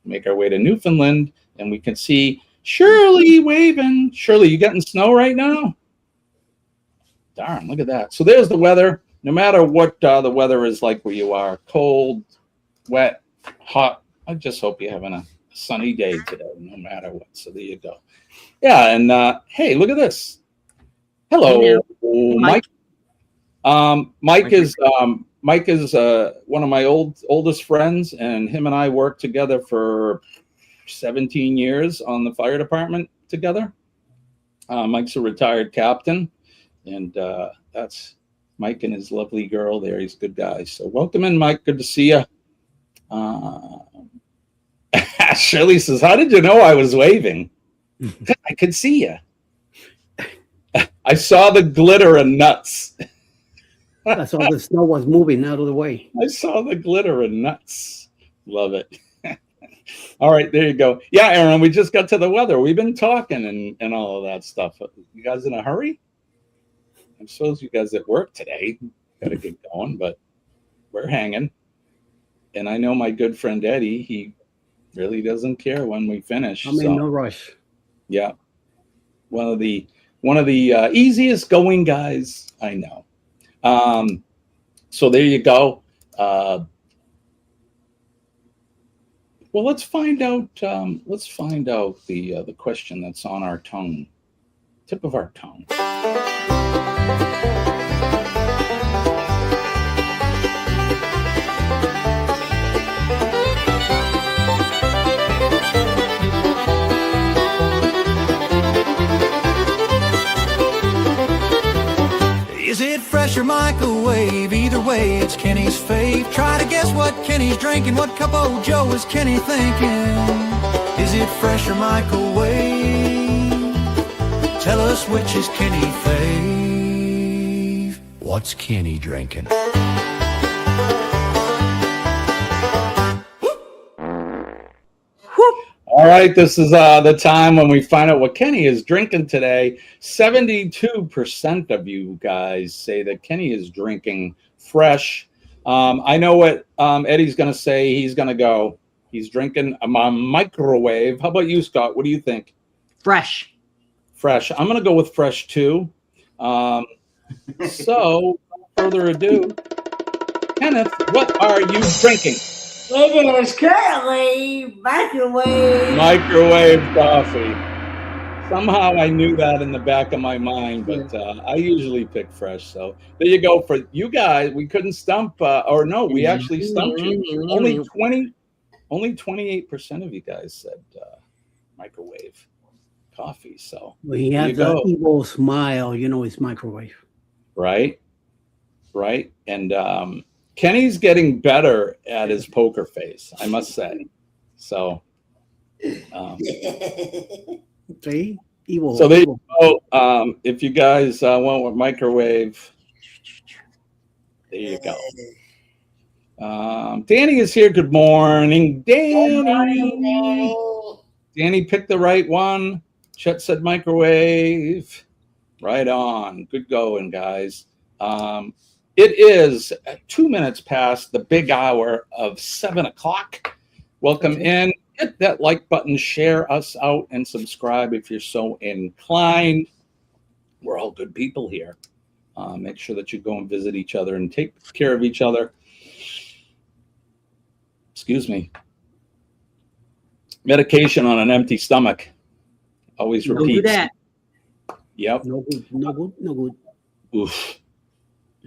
make our way to Newfoundland, and we can see Shirley waving. Shirley, you getting snow right now? Darn, look at that. So there's the weather. No matter what the weather is like where you are, cold, wet, hot, I just hope you're having a sunny day today, no matter what. So there you go. Yeah, and hey, look at this. Hello, Mike. Mike is one of my oldest friends, and him and I worked together for 17 years on the fire department together. Mike's a retired captain, and that's Mike and his lovely girl there. He's a good guy. So welcome in, Mike. Good to see you. Shirley says, how did you know I was waving? I could see you. I saw the glitter and nuts. I saw the snow was moving out of the way. I saw the glitter and nuts. Love it. All right, there you go. Yeah, Aaron, we just got to the weather. We've been talking and all of that stuff. You guys in a hurry? I suppose you guys at work today got to get going, but we're hanging. And I know my good friend Eddie, he Really doesn't care when we finish. I'm in no rush. Yeah, one of the easiest going guys I know. So there you go. Well, let's find out. Let's find out the question that's on our tongue, tip of our tongue. Is it fresh or microwave? Either way, it's Kenny's fave. Try to guess what Kenny's drinking. What cup of Joe is Kenny thinking? Is it fresh or microwave? Tell us which is Kenny fave. What's Kenny drinking? All right, this is the time when we find out what Kenny is drinking today. 72% of you guys say that Kenny is drinking fresh. I know what Eddie's going to say. He's drinking a microwave. How about you, Scott? What do you think? Fresh. Fresh. I'm going to go with fresh, too. So, without further ado, Kenneth, what are you drinking? It is currently microwave coffee. Somehow I knew that in the back of my mind, but I usually pick fresh. So there you go. For you guys, we couldn't stump, or no, we actually stumped you. Only 28% of you guys said microwave coffee. So When he has the evil smile, you know it's microwave. Right. And Kenny's getting better at his poker face, I must say. So, See? Evil. So there you go. If you guys want with microwave, there you go. Danny is here. Good morning, Danny. Danny picked the right one. Chet said microwave. Right on. Good going, guys. It is 2 minutes past the big hour of 7 o'clock. Welcome in. Hit that like button, share us out, and subscribe if you're so inclined. We're all good people here. Make sure that you go and visit each other and take care of each other. Excuse me. Medication on an empty stomach. Always repeat. Don't do that. Yep. No good. Oof.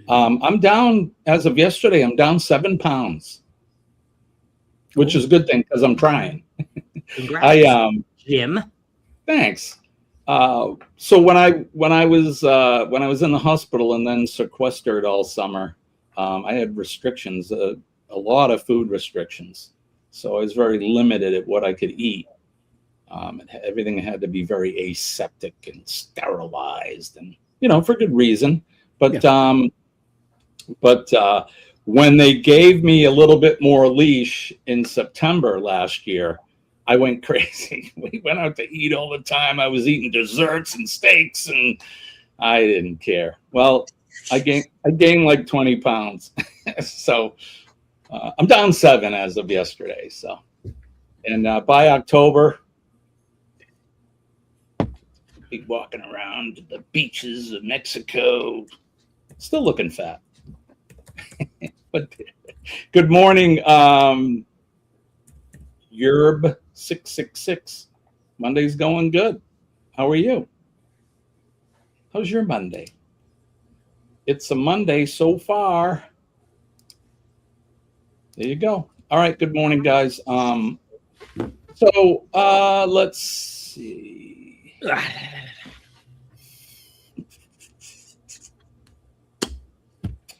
I'm down, as of yesterday, I'm down 7 pounds, which is a good thing because I'm trying. Congrats, Jim. Thanks. So when I was in the hospital and then sequestered all summer, I had restrictions, a lot of food restrictions. So I was very limited at what I could eat. Everything had to be very aseptic and sterilized, and for good reason. But when they gave me a little bit more leash in September last year, I went crazy. We went out to eat all the time. I was eating desserts and steaks, and I didn't care. Well, I gained like 20 pounds. So I'm down 7 as of yesterday. So, and by October, I'll be walking around the beaches of Mexico, still looking fat. But good morning, Yerb 666. Monday's going good. How are you? How's your Monday? It's a Monday so far. There you go. All right. Good morning, guys. So let's see.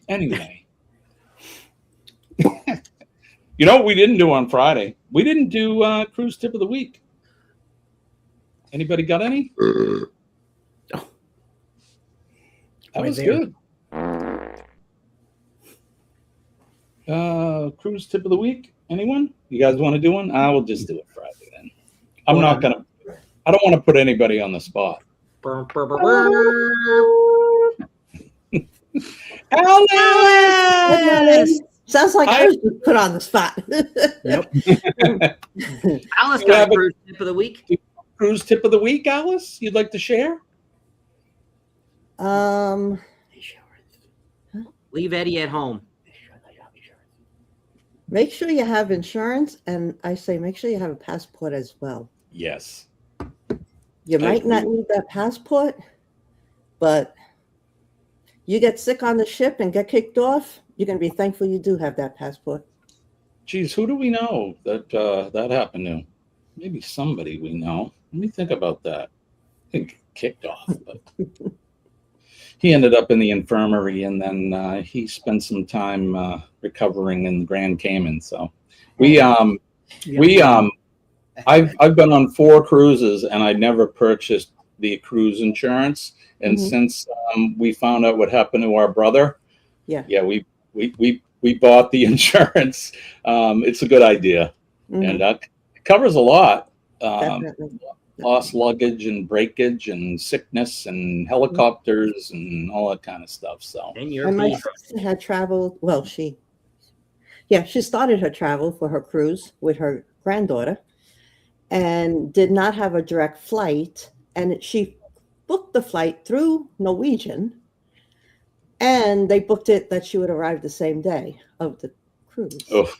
Anyway. You know what we didn't do on Friday? We didn't do cruise tip of the week. Anybody got any? That was good. Cruise tip of the week? Anyone? You guys want to do one? I will just do it Friday then. I don't want to put anybody on the spot. Alice! Sounds like I was just put on the spot. Alice got a cruise tip of the week. Cruise tip of the week, Alice? You'd like to share? Leave Eddie at home. Make sure you have insurance, and I say make sure you have a passport as well. Yes. You might not need that passport, but you get sick on the ship and get kicked off, you're going to be thankful you do have that passport. Geez, who do we know that that happened to? Maybe somebody we know. Let me think about that. I think kicked off, but he ended up in the infirmary, and then he spent some time recovering in the Grand Cayman. So I've been on 4 cruises, and I never purchased the cruise insurance. And since we found out what happened to our brother, we bought the insurance. It's a good idea, and it covers a lot. Lost luggage and breakage and sickness and helicopters and all that kind of stuff. So, and my sister had traveled. Well, she started her travel for her cruise with her granddaughter, and did not have a direct flight. And she booked the flight through Norwegian, and they booked it that she would arrive the same day of the cruise. Oh,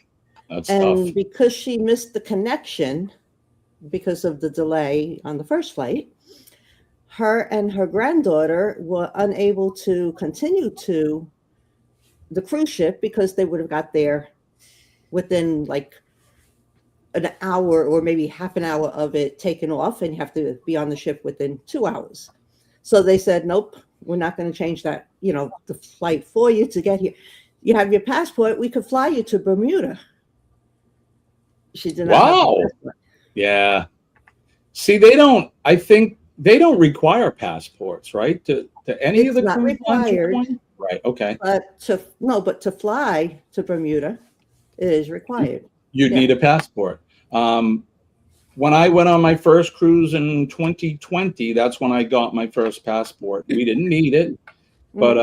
that's and tough. Because she missed the connection because of the delay on the first flight, her and her granddaughter were unable to continue to the cruise ship because they would have got there within like an hour or maybe half an hour of it taken off, and you have to be on the ship within 2 hours. So they said, nope, we're not going to change that, the flight for you to get here. You have your passport, we could fly you to Bermuda. She did not have a passport. Yeah. See, I think they don't require passports, right? To any of the not cruise lines you're required. going? Right. Okay. But to fly to Bermuda, it is required. You need a passport. When I went on my first cruise in 2020, that's when I got my first passport. We didn't need it, but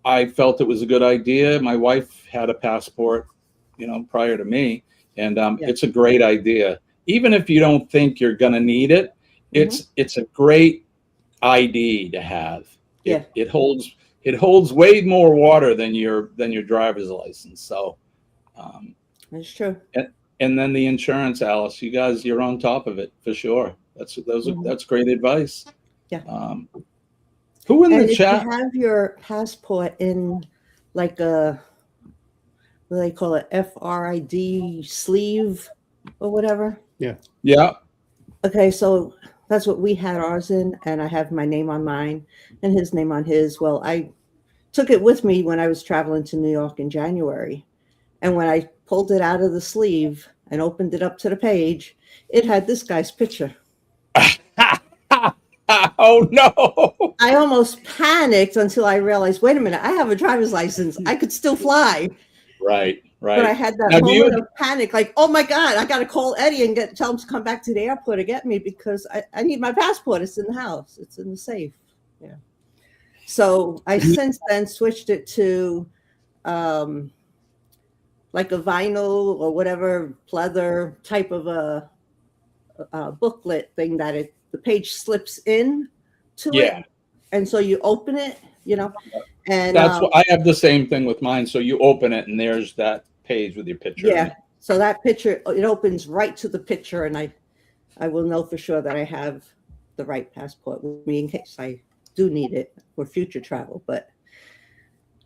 I felt it was a good idea. My wife had a passport, prior to me, and it's a great idea. Even if you don't think you're going to need it, it's a great ID to have. It holds way more water than your driver's license. So that's true. And then the insurance, Alice, you're on top of it for sure. That's great advice. Yeah. Who in and the chat? If you have your passport in like a, what do they call it, FRID sleeve or whatever? Yeah. Yeah. Okay, so that's what we had ours in, and I have my name on mine and his name on his. Well, I took it with me when I was traveling to New York in January. And when I pulled it out of the sleeve and opened it up to the page, it had this guy's picture. Oh, no. I almost panicked until I realized, wait a minute, I have a driver's license. I could still fly. Right. But I had that moment of panic, like, oh, my God, I got to call Eddie and tell him to come back to the airport to get me because I need my passport. It's in the house. It's in the safe. Yeah. So I since then switched it to like a vinyl or whatever pleather type of a booklet thing that the page slips in to it. And so you open it, and that's what I have the same thing with mine. So you open it and there's that page with your picture. Yeah. So that picture, it opens right to the picture, and I will know for sure that I have the right passport with me in case I do need it for future travel. But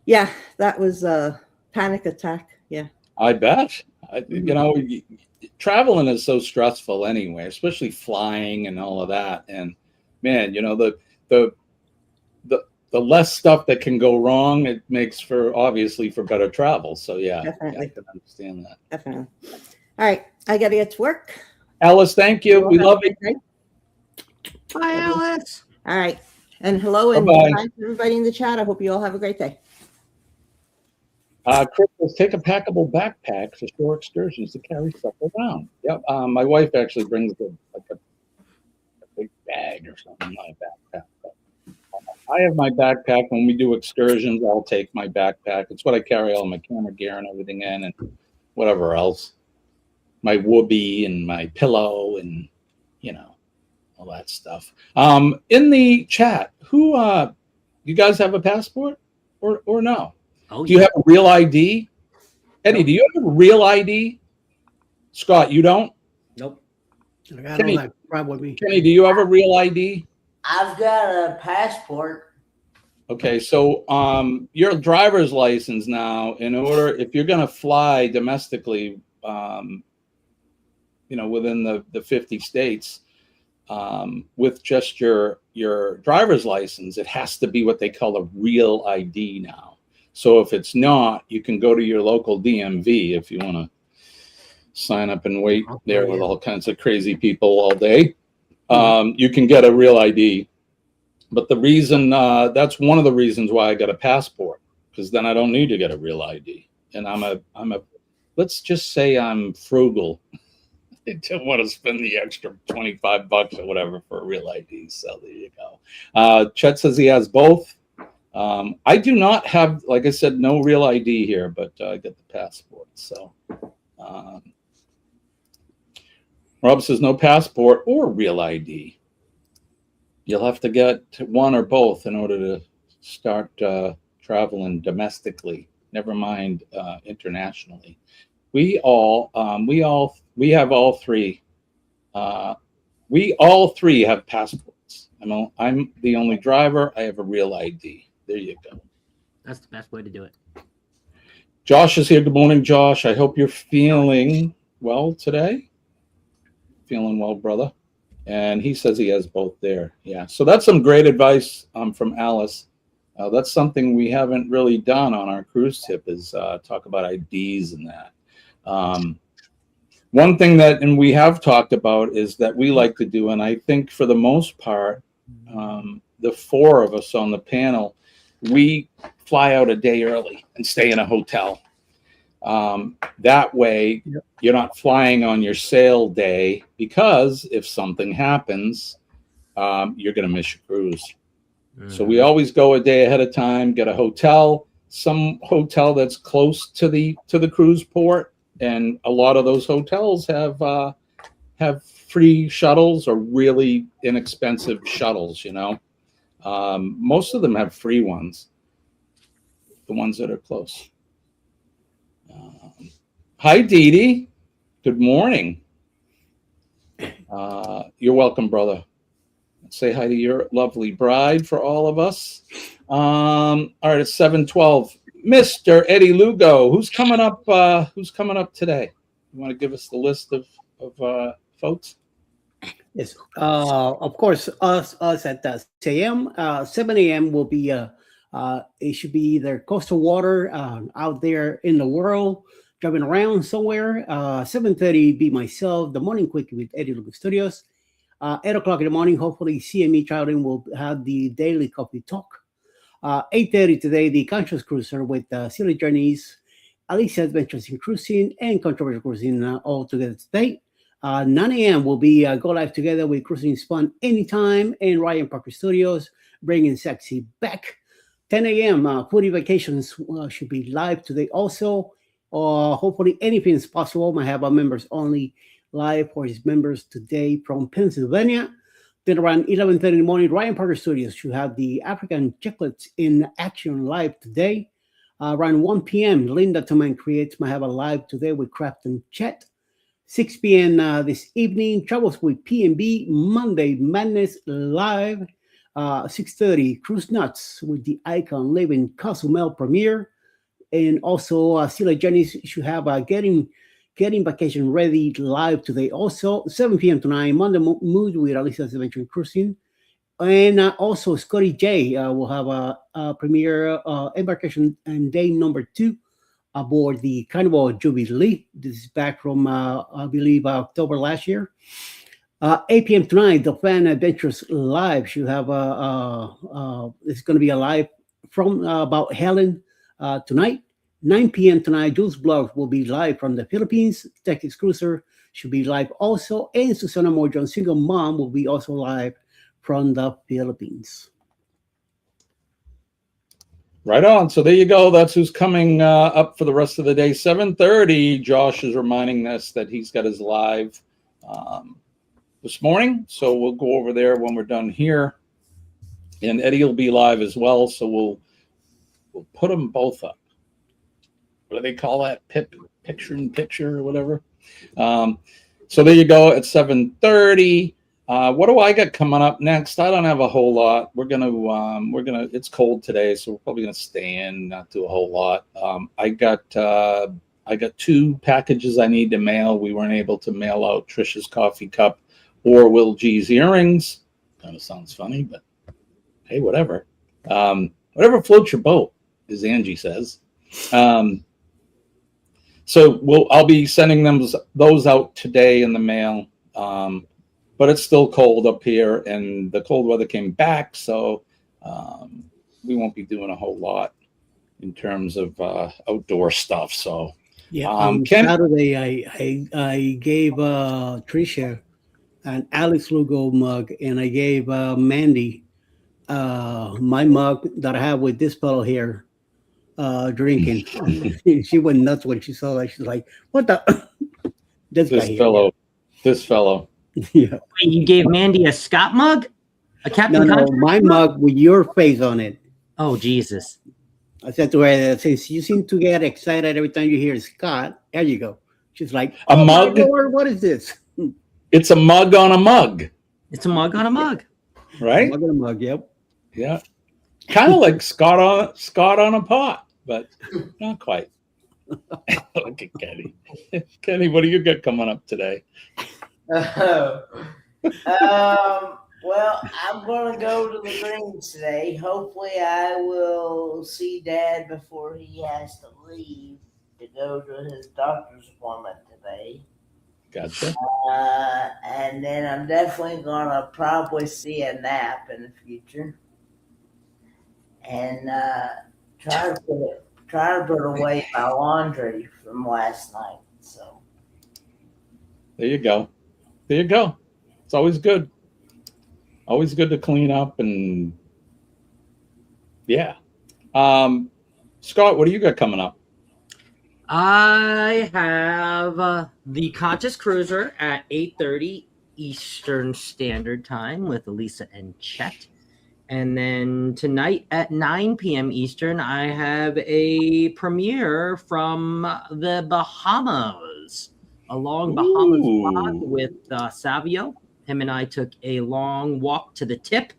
yeah, that was a panic attack. Yeah. I bet. Traveling is so stressful anyway, especially flying and all of that. And man, the less stuff that can go wrong, it makes obviously for better travel. So yeah, definitely. I can understand that. Definitely. All right, I got to get to work. Alice, thank you. We love you. Bye, Alice. All right, and hello and Bye-bye. to everybody in the chat. I hope you all have a great day. Chris, let's take a packable backpack for shore excursions to carry stuff around. Yep. My wife actually brings a big bag or something, not a backpack. But I have my backpack. When we do excursions, I'll take my backpack. It's what I carry all my camera gear and everything in, and whatever else. My whoopee and my pillow and, all that stuff. In the chat, who, you guys have a passport or no? Oh, do you have a real ID? Eddie, do you have a real ID? Scott, you don't? Nope. I don't have a problem with me. Kenny, do you have a real ID? I've got a passport. Okay, so your driver's license now, in order, if you're going to fly domestically, within the 50 states, with just your driver's license, it has to be what they call a real ID now. So if it's not, you can go to your local DMV if you want to sign up and wait there with all kinds of crazy people all day. You can get a real ID. But the reason, that's one of the reasons why I got a passport, because then I don't need to get a real ID. And I'm a let's just say I'm frugal. I don't want to spend the extra $25 or whatever for a real ID. So there you go. Chet says he has both. I do not have, like I said, no real ID here, but I get the passport. So Rob says no passport or real ID. You'll have to get one or both in order to start traveling domestically. Never mind internationally. We have all three. We all three have passports. I'm the only driver. I have a real ID. There you go. That's the best way to do it. Josh is here. Good morning, Josh. I hope you're feeling well today. Feeling well, brother. And he says he has both there. Yeah. So that's some great advice from Alice. That's something we haven't really done on our cruise tip is talk about IDs and that. One thing that, and we have talked about, is that we like to do, and I think for the most part, the four of us on the panel, we fly out a day early and stay in a hotel. That way, you're not flying on your sail day, because if something happens, you're going to miss your cruise. So we always go a day ahead of time, get a hotel, some hotel that's close to the cruise port. And a lot of those hotels have free shuttles or really inexpensive shuttles, Most of them have free ones, the ones that are close. Hi, Dee Dee. Good morning. You're welcome, brother. Say hi to your lovely bride for all of us. All right, it's 7:12. Mr. Eddie Lugo, who's coming up? Who's coming up today? You want to give us the list of folks? Yes, of course. Us at 6 a.m. 7 a.m. will be it should be either coastal water out there in the world, driving around somewhere. 7:30 be myself, the morning quickie with Eddie Lugo Studios. 8 o'clock in the morning, hopefully CME Traveling will have the daily coffee talk. 8:30 today, the Conscious Cruiser with Silly Journeys, Alicia Adventures in Cruising, and Controversial Cruising all together today. 9 a.m. will be Go Live Together with Cruising Fun Anytime and Ryan Parker Studios, bringing sexy back. 10 a.m. Foodie Vacations should be live today also. Hopefully anything is possible. I have our members only live for his members today from Pennsylvania. Then around 11:30 in the morning, Ryan Parker Studios should have the African Chicklets in action live today. Around 1 p.m., Linda Toman Creates might have a live today with Craft and Chat. 6 p.m. This evening, Travels with P&B, Monday Madness live. 6:30, Cruise Nuts with the Icon Living Cozumel premiere. And also, Sila Jennings should have Getting Vacation Ready live today. Also, 7 p.m. tonight, Monday Mood with Alicia's Adventure in Cruising. And also, Scotty J will have a premiere embarkation and day number 2 aboard the Carnival Jubilee. This is back from, I believe, October last year. 8 p.m. tonight, the Fan Adventures Live should have it's going to be a live from about Helen tonight. 9 p.m. tonight, Jules Blog will be live from the Philippines. Texas Cruiser should be live also. And Susana Morjon, Single Mom, will be also live from the Philippines. Right on. So there you go. That's who's coming up for the rest of the day. 7:30. Josh is reminding us that he's got his live this morning. So we'll go over there when we're done here. And Eddie will be live as well. So we'll put them both up. What do they call that? Picture in picture or whatever. So there you go at 7:30. What do I got coming up next? I don't have a whole lot. We're gonna it's cold today, so we're probably gonna stay in, not do a whole lot. I got 2 packages I need to mail. We weren't able to mail out Trisha's coffee cup or Will G's earrings. Kind of sounds funny, but hey, whatever. Whatever floats your boat, as Angie says. So I'll be sending those out today in the mail. But it's still cold up here, and the cold weather came back, so we won't be doing a whole lot in terms of outdoor stuff. So yeah, on Saturday I gave Trisha an Alex Lugo mug, and I gave Mandy my mug that I have with this fellow here drinking. She went nuts when she saw that. She's like, "What the?" This fellow. Yeah. You gave Mandy a Scott mug? A Captain No, my mug with your face on it. Oh, Jesus. I said to her, since you seem to get excited every time you hear Scott, there you go. She's like, a mug? What is this? It's a mug on a mug. It's a mug on a mug. Right? A mug on a mug, yep. Yeah. Kind of like Scott on a pot, but not quite. Look at Kenny. Kenny, what do you got coming up today? Well, I'm going to go to the Greens today. Hopefully, I will see Dad before he has to leave to go to his doctor's appointment today. Gotcha. And then I'm definitely going to probably see a nap in the future. And try to put away my laundry from last night. So there you go. There you go. It's always good. Always good to clean up and yeah. Scott, what do you got coming up? I have the Conscious Cruiser at 8:30 Eastern Standard Time with Elisa and Chet. And then tonight at 9 p.m. Eastern, I have a premiere from the Bahamas. A long Bahamas vlog with Savio. Him and I took a long walk to the tip.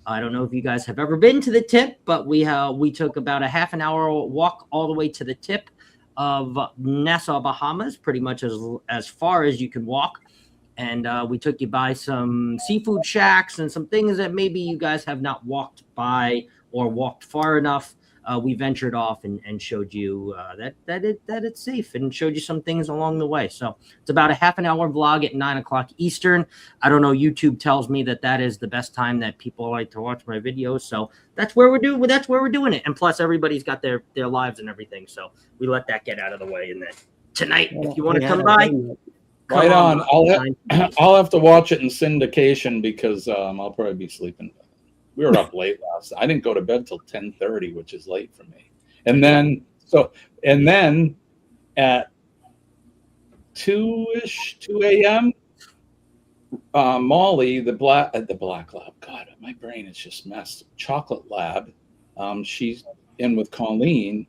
I don't know if you guys have ever been to the tip, but we took about a half an hour walk all the way to the tip of Nassau, Bahamas, pretty much as far as you can walk. And we took you by some seafood shacks and some things that maybe you guys have not walked by or walked far enough. We ventured off and showed you that it's safe and showed you some things along the way. So it's about a half an hour vlog at 9 o'clock Eastern. I don't know. YouTube tells me that is the best time that people like to watch my videos. So that's where we're doing it. And plus everybody's got their lives and everything. So we let that get out of the way. And then tonight, if you want to come by, right on. I'll have to watch it in syndication because I'll probably be sleeping. We were up late last night. I didn't go to bed till 10:30, which is late for me. And then at 2 a.m., Molly, the black lab. God, my brain is just messed. Chocolate lab. She's in with Colleen,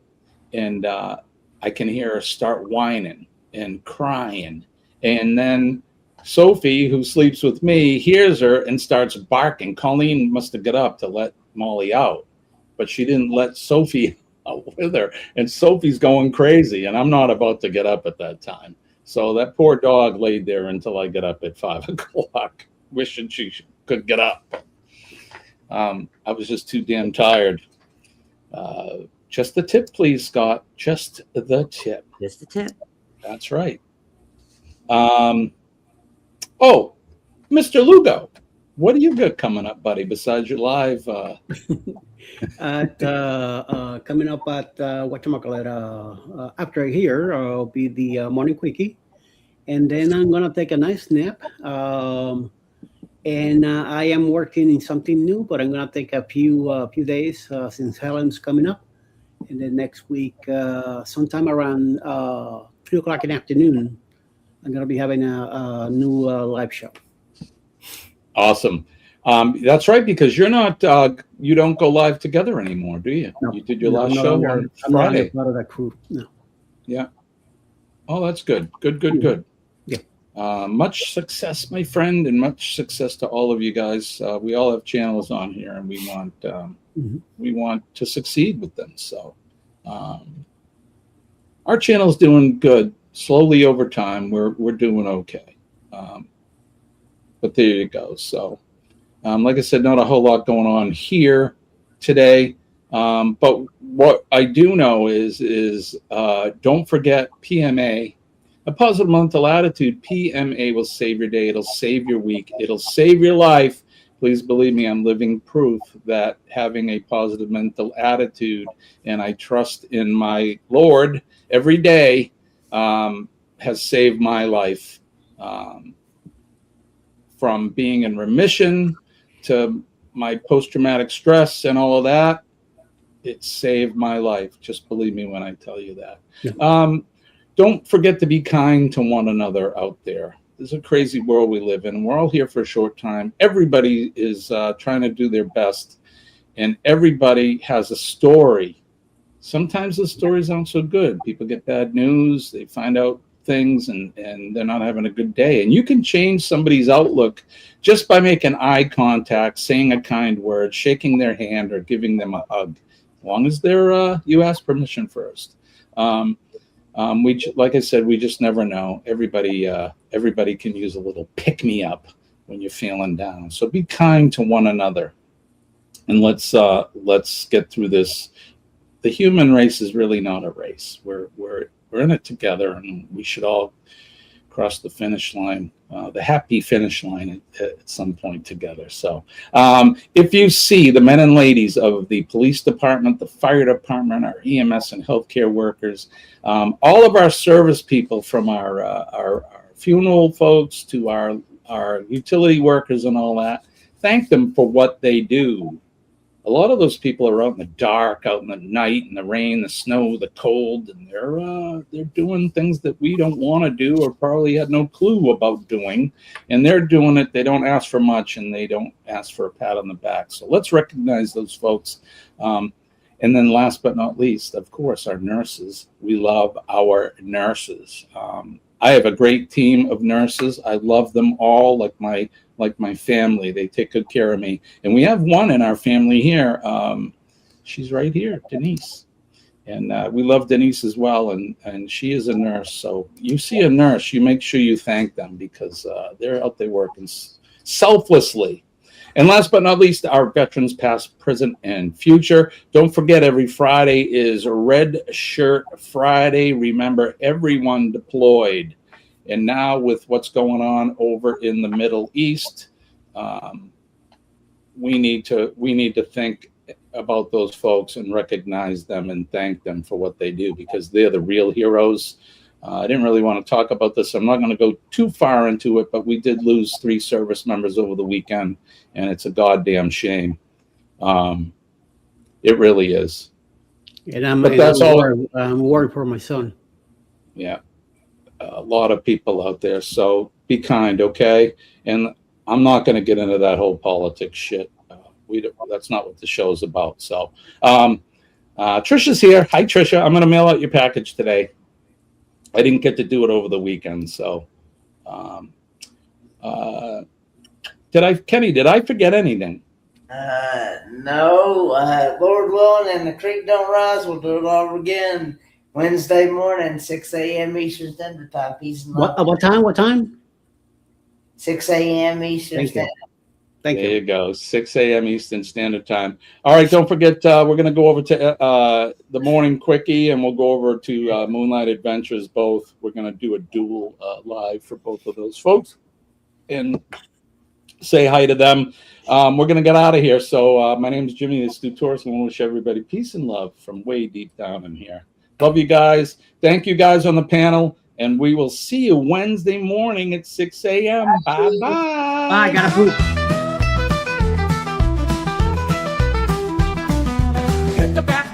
and I can hear her start whining and crying, and then Sophie, who sleeps with me, hears her and starts barking. Colleen must have got up to let Molly out, but she didn't let Sophie out with her. And Sophie's going crazy, and I'm not about to get up at that time. So that poor dog laid there until I get up at 5 o'clock, wishing she could get up. I was just too damn tired. Just the tip, please, Scott. Just the tip. Just the tip. That's right. Oh, Mr. Lugo, what do you got coming up, buddy, besides your live? Coming up at, whatchamacallit, after here, will be the morning quickie. And then I'm going to take a nice nap. And And I am working in something new, but I'm gonna take a few days since Helen's coming up, and then next week, sometime around 3:00 in the afternoon, I'm gonna be having a new live show. Awesome. That's right, because you're not you don't go live together anymore, do you? No. You did your No, last I'm no show longer- on I'm not Friday. part of that crew. No. Yeah. Oh, that's good. Good. Yeah. Much success, my friend, and much success to all of you guys. We all have channels on here, and we want to succeed with them. So our channel's doing good. Slowly over time, we're doing okay. But there you go. So, like I said, not a whole lot going on here today. But what I do know is don't forget PMA, a positive mental attitude. PMA will save your day. It'll save your week. It'll save your life. Please believe me, I'm living proof that having a positive mental attitude, and I trust in my Lord every day, has saved my life. From being in remission to my post-traumatic stress and all of that, it saved my life. Just believe me when I tell you that. Yeah. Don't forget to be kind to one another out there. This is a crazy world we live in. We're all here for a short time. Everybody is trying to do their best, and everybody has a story. Sometimes the stories aren't so good. People get bad news. They find out things and they're not having a good day. And you can change somebody's outlook just by making eye contact, saying a kind word, shaking their hand, or giving them a hug, as long as they're you ask permission first. Like I said, we just never know. Everybody can use a little pick me up when you're feeling down. So be kind to one another, and let's get through this. The human race is really not a race. We're in it together, and we should all cross the finish line, the happy finish line at some point together. So if you see the men and ladies of the police department, the fire department, our EMS and healthcare workers, all of our service people, from our funeral folks to our utility workers and all that, thank them for what they do. A lot of those people are out in the dark, out in the night, in the rain, the snow, the cold, and they're doing things that we don't want to do, or probably had no clue about doing, and they're doing it. They don't ask for much, and they don't ask for a pat on the back. So let's recognize those folks. And then last but not least, of course, our nurses. We love our nurses. I have a great team of nurses. I love them all like my family. They take good care of me. And we have one in our family here. She's right here, Denise. And we love Denise as well. And she is a nurse. So you see a nurse, you make sure you thank them, because they're out there working selflessly. And last but not least, our veterans past, present, and future. Don't forget, every Friday is Red Shirt Friday. Remember, everyone deployed. And now with what's going on over in the Middle East, we need to think about those folks and recognize them and thank them for what they do, because they're the real heroes. I didn't really want to talk about this. I'm not going to go too far into it, but we did lose 3 service members over the weekend, and it's a goddamn shame. It really is. And I'm worried for my son. Yeah. A lot of people out there. So be kind, okay? And I'm not going to get into that whole politics shit. That's not what the show's about. So Trisha's here. Hi, Trisha. I'm going to mail out your package today. I didn't get to do it over the weekend. So Kenny, did I forget anything? No. Lord willing, and the creek don't rise, we'll do it all again Wednesday morning, 6 a.m. Eastern Standard Time. Peace and love. What time? 6 a.m. Eastern Standard Time. Thank you. There you go. 6 a.m. Eastern Standard Time. All right, don't forget, we're going to go over to the Morning Quickie, and we'll go over to Moonlight Adventures both. We're going to do a dual live for both of those folks and say hi to them. We're going to get out of here. So my name is Jimmy, the Stu Torres, and I want to wish everybody peace and love from way deep down in here. Love you guys. Thank you guys on the panel, and we will see you Wednesday morning at 6 a.m. Bye-bye. I gotta poop. Hit the back